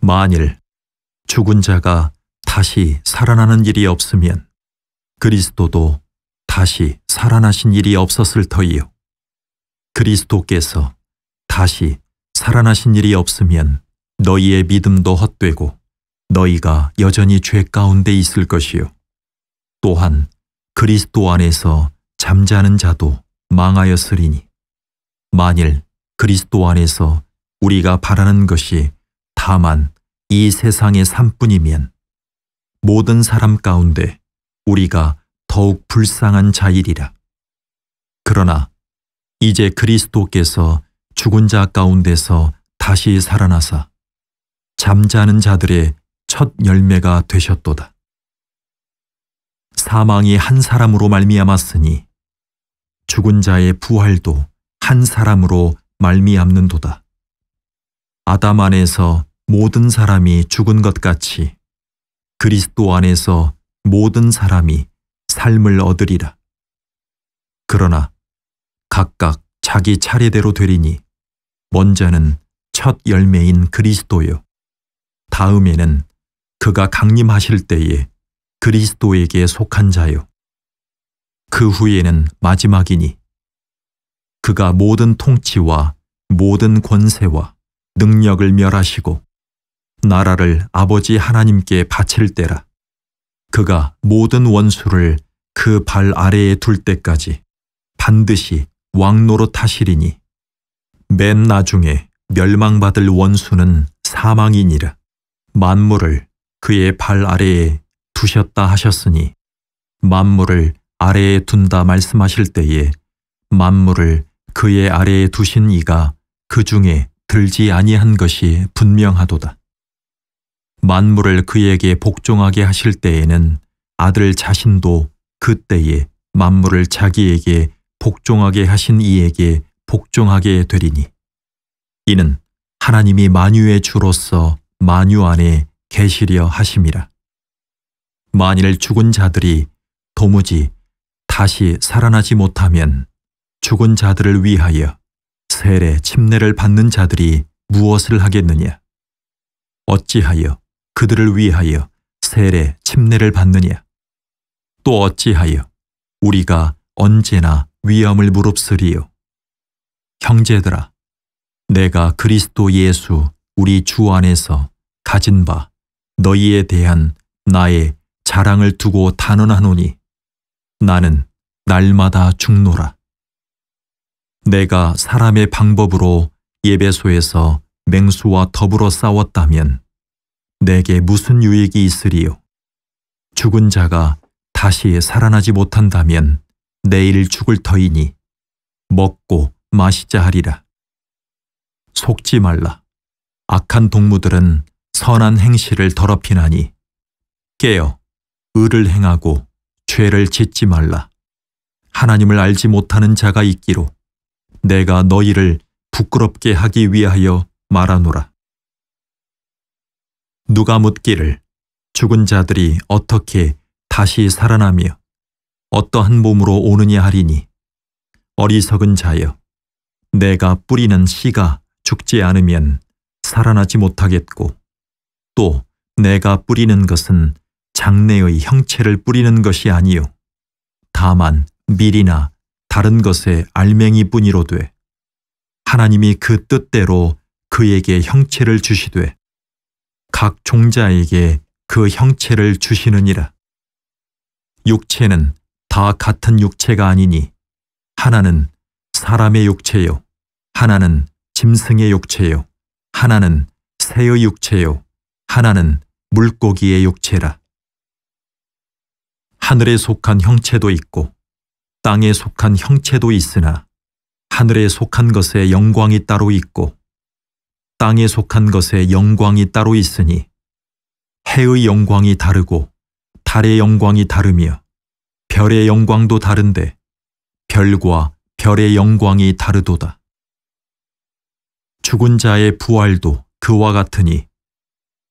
만일 죽은 자가 다시 살아나는 일이 없으면 그리스도도 다시 살아나신 일이 없었을 터이요. 그리스도께서 다시 살아나신 일이 없으면 너희의 믿음도 헛되고 너희가 여전히 죄 가운데 있을 것이요. 또한 그리스도 안에서 잠자는 자도 망하였으리니 만일 그리스도 안에서 우리가 바라는 것이 다만 이 세상의 삶뿐이면 모든 사람 가운데 우리가 더욱 불쌍한 자이리라. 그러나 이제 그리스도께서 죽은 자 가운데서 다시 살아나사 잠자는 자들의 첫 열매가 되셨도다. 사망이 한 사람으로 말미암았으니 죽은 자의 부활도 한 사람으로 말미암는도다. 아담 안에서 모든 사람이 죽은 것 같이 그리스도 안에서 모든 사람이 삶을 얻으리라. 그러나 각각 자기 차례대로 되리니 먼저는 첫 열매인 그리스도요 다음에는 그가 강림하실 때에 그리스도에게 속한 자요. 그 후에는 마지막이니 그가 모든 통치와 모든 권세와 능력을 멸하시고 나라를 아버지 하나님께 바칠 때라. 그가 모든 원수를 그 발 아래에 둘 때까지 반드시 왕노릇 하시리니 맨 나중에 멸망받을 원수는 사망이니라. 만물을 그의 발 아래에 두셨다 하셨으니 만물을 아래에 둔다 말씀하실 때에 만물을 그의 아래에 두신 이가 그 중에 들지 아니한 것이 분명하도다. 만물을 그에게 복종하게 하실 때에는 아들 자신도 그때에 만물을 자기에게 복종하게 하신 이에게 복종하게 되리니 이는 하나님이 만유의 주로서 만유 안에 계시려 하심이라. 만일 죽은 자들이 도무지 다시 살아나지 못하면 죽은 자들을 위하여 세례 침례를 받는 자들이 무엇을 하겠느냐? 어찌하여 그들을 위하여 세례 침례를 받느냐? 또 어찌하여 우리가 언제나 위험을 무릅쓰리요? 형제들아, 내가 그리스도 예수 우리 주 안에서 가진 바 너희에 대한 나의 자랑을 두고 단언하노니 나는 날마다 죽노라. 내가 사람의 방법으로 예배소에서 맹수와 더불어 싸웠다면 내게 무슨 유익이 있으리요? 죽은 자가 다시 살아나지 못한다면 내일 죽을 터이니 먹고 마시자 하리라. 속지 말라. 악한 동무들은 선한 행실을 더럽히나니 깨어 의를 행하고 죄를 짓지 말라. 하나님을 알지 못하는 자가 있기로 내가 너희를 부끄럽게 하기 위하여 말하노라. 누가 묻기를 죽은 자들이 어떻게 다시 살아나며 어떠한 몸으로 오느냐 하리니 어리석은 자여, 내가 뿌리는 씨가 죽지 않으면 살아나지 못하겠고 또 내가 뿌리는 것은 장래의 형체를 뿌리는 것이 아니요 다만 밀이나 다른 것의 알맹이뿐이로되 하나님이 그 뜻대로 그에게 형체를 주시되 각 종자에게 그 형체를 주시느니라. 육체는 다 같은 육체가 아니니 하나는 사람의 육체요, 하나는 짐승의 육체요, 하나는 새의 육체요, 하나는 물고기의 육체라. 하늘에 속한 형체도 있고 땅에 속한 형체도 있으나 하늘에 속한 것의 영광이 따로 있고 땅에 속한 것의 영광이 따로 있으니 해의 영광이 다르고 달의 영광이 다르며 별의 영광도 다른데 별과 별의 영광이 다르도다. 죽은 자의 부활도 그와 같으니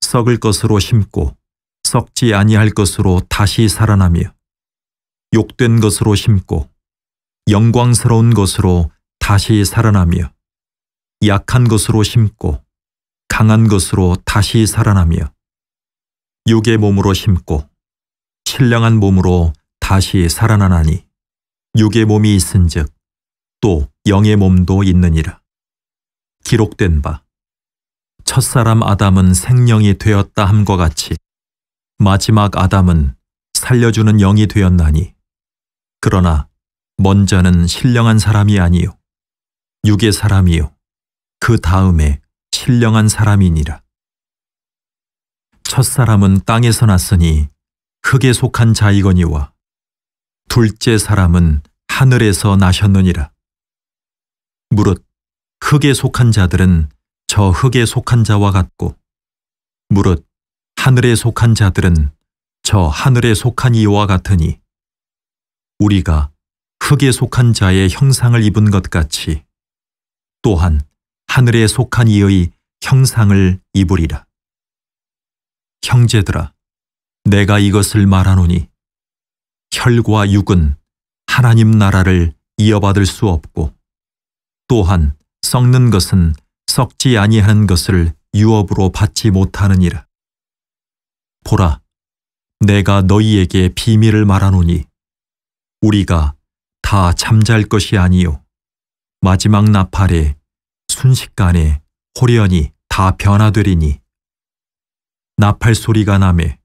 썩을 것으로 심고 썩지 아니할 것으로 다시 살아나며 욕된 것으로 심고 영광스러운 것으로 다시 살아나며 약한 것으로 심고 강한 것으로 다시 살아나며 육의 몸으로 심고 신령한 몸으로 다시 살아나나니 육의 몸이 있은즉 또 영의 몸도 있느니라. 기록된 바 첫사람 아담은 생령이 되었다 함과 같이 마지막 아담은 살려주는 영이 되었나니 그러나 먼저는 신령한 사람이 아니요 육의 사람이요 그 다음에 신령한 사람이니라. 첫사람은 땅에서 났으니 흙에 속한 자이거니와 둘째 사람은 하늘에서 나셨느니라. 무릇 흙에 속한 자들은 저 흙에 속한 자와 같고 무릇 하늘에 속한 자들은 저 하늘에 속한 이와 같으니 우리가 흙에 속한 자의 형상을 입은 것 같이 또한 하늘에 속한 이의 형상을 입으리라. 형제들아, 내가 이것을 말하노니 혈과 육은 하나님 나라를 이어받을 수 없고 또한 썩는 것은 썩지 아니하는 것을 유업으로 받지 못하느니라. 보라, 내가 너희에게 비밀을 말하노니 우리가 다 잠잘 것이 아니요 마지막 나팔에 순식간에 홀연히 다 변화되리니 나팔 소리가 나매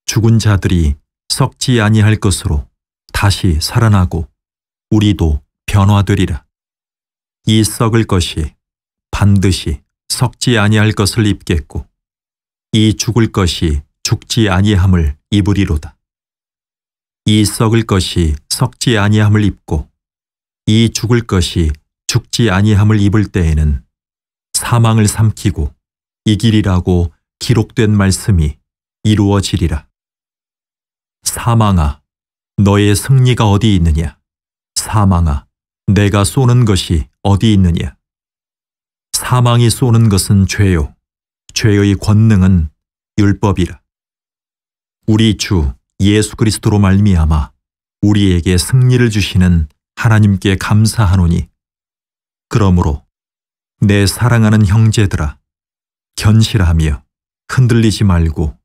죽은 자들이 썩지 아니할 것으로 다시 살아나고 우리도 변화되리라. 이 썩을 것이 반드시 썩지 아니할 것을 입겠고 이 죽을 것이 죽지 아니함을 입으리로다. 이 썩을 것이 썩지 아니함을 입고 이 죽을 것이 죽지 아니함을 입을 때에는 사망을 삼키고 이기리라고 기록된 말씀이 이루어지리라. 사망아, 너의 승리가 어디 있느냐? 사망아, 내가 쏘는 것이 어디 있느냐? 사망이 쏘는 것은 죄요, 죄의 권능은 율법이라. 우리 주 예수 그리스도로 말미암아 우리에게 승리를 주시는 하나님께 감사하노니 그러므로 내 사랑하는 형제들아, 견실하며 흔들리지 말고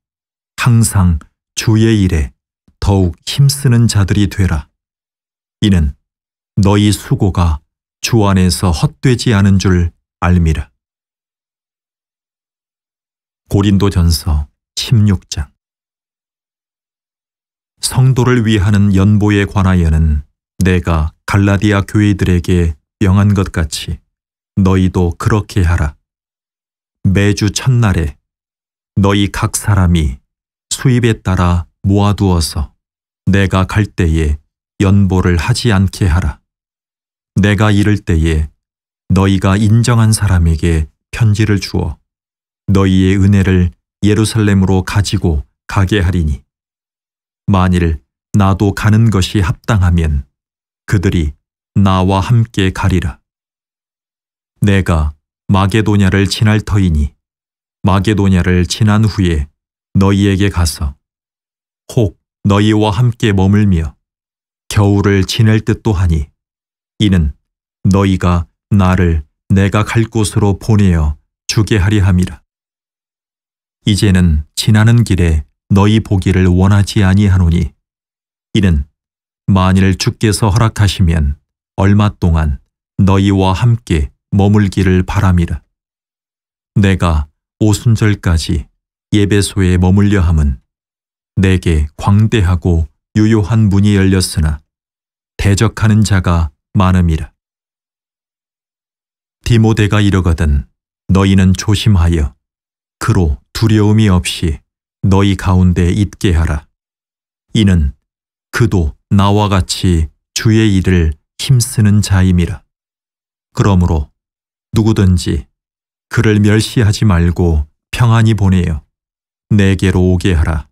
항상 주의 일에 더욱 힘쓰는 자들이 되라. 이는 너희 수고가 주 안에서 헛되지 않은 줄 알미라. 고린도전서 16장. 성도를 위하는 연보에 관하여는 내가 갈라디아 교회들에게 명한 것 같이 너희도 그렇게 하라. 매주 첫날에 너희 각 사람이 수입에 따라 모아두어서 내가 갈 때에 연보를 하지 않게 하라. 내가 이를 때에 너희가 인정한 사람에게 편지를 주어 너희의 은혜를 예루살렘으로 가지고 가게 하리니 만일 나도 가는 것이 합당하면 그들이 나와 함께 가리라. 내가 마게도냐를 지날 터이니 마게도냐를 지난 후에 너희에게 가서 혹 너희와 함께 머물며 겨울을 지낼 듯도 하니 이는 너희가 나를 내가 갈 곳으로 보내어 주게 하리 함이라. 이제는 지나는 길에 너희 보기를 원하지 아니하노니 이는 만일 주께서 허락하시면 얼마 동안 너희와 함께 머물기를 바람이라. 내가 오순절까지 예배소에 머물려 함은 내게 광대하고 유효한 문이 열렸으나 대적하는 자가 많음이라. 디모데가 이르거든 너희는 조심하여 그로 두려움이 없이 너희 가운데 있게 하라. 이는 그도 나와 같이 주의 일을 힘쓰는 자임이라. 그러므로 누구든지 그를 멸시하지 말고 평안히 보내어 내게로 오게 하라.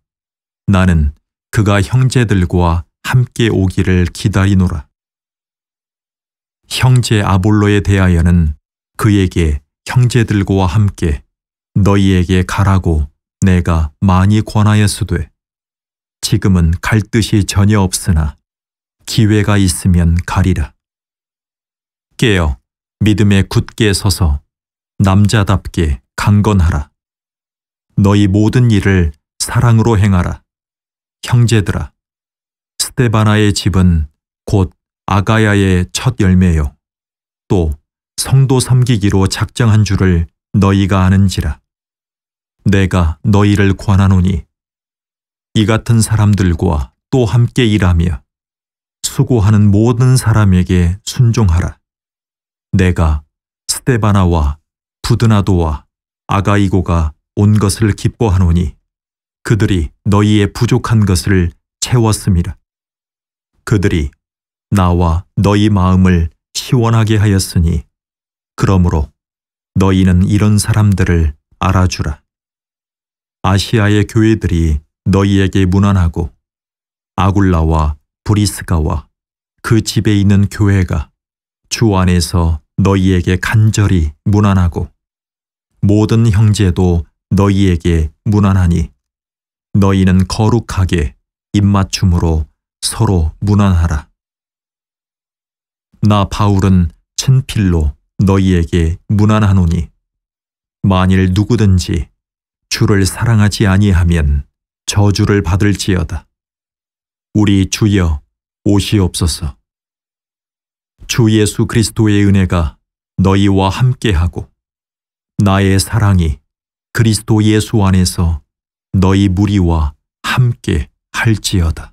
나는 그가 형제들과 함께 오기를 기다리노라. 형제 아볼로에 대하여는 그에게 형제들과 함께 너희에게 가라고 내가 많이 권하였으되 지금은 갈 뜻이 전혀 없으나 기회가 있으면 가리라. 깨어 믿음에 굳게 서서 남자답게 강건하라. 너희 모든 일을 사랑으로 행하라. 형제들아, 스데바나의 집은 곧 아가야의 첫 열매요. 또 성도 섬기기로 작정한 줄을 너희가 아는지라. 내가 너희를 권하노니 이 같은 사람들과 또 함께 일하며 수고하는 모든 사람에게 순종하라. 내가 스데바나와 부드나도와 아가이고가 온 것을 기뻐하노니 그들이 너희의 부족한 것을 채웠음이라. 그들이 나와 너희 마음을 시원하게 하였으니 그러므로 너희는 이런 사람들을 알아주라. 아시아의 교회들이 너희에게 문안하고 아굴라와 브리스가와 그 집에 있는 교회가 주 안에서 너희에게 간절히 문안하고 모든 형제도 너희에게 문안하니 너희는 거룩하게 입맞춤으로 서로 문안하라. 나 바울은 친필로 너희에게 문안하노니 만일 누구든지 주를 사랑하지 아니하면 저주를 받을지어다. 우리 주여 오시옵소서. 주 예수 그리스도의 은혜가 너희와 함께하고 나의 사랑이 그리스도 예수 안에서 너희 무리와 함께 할지어다.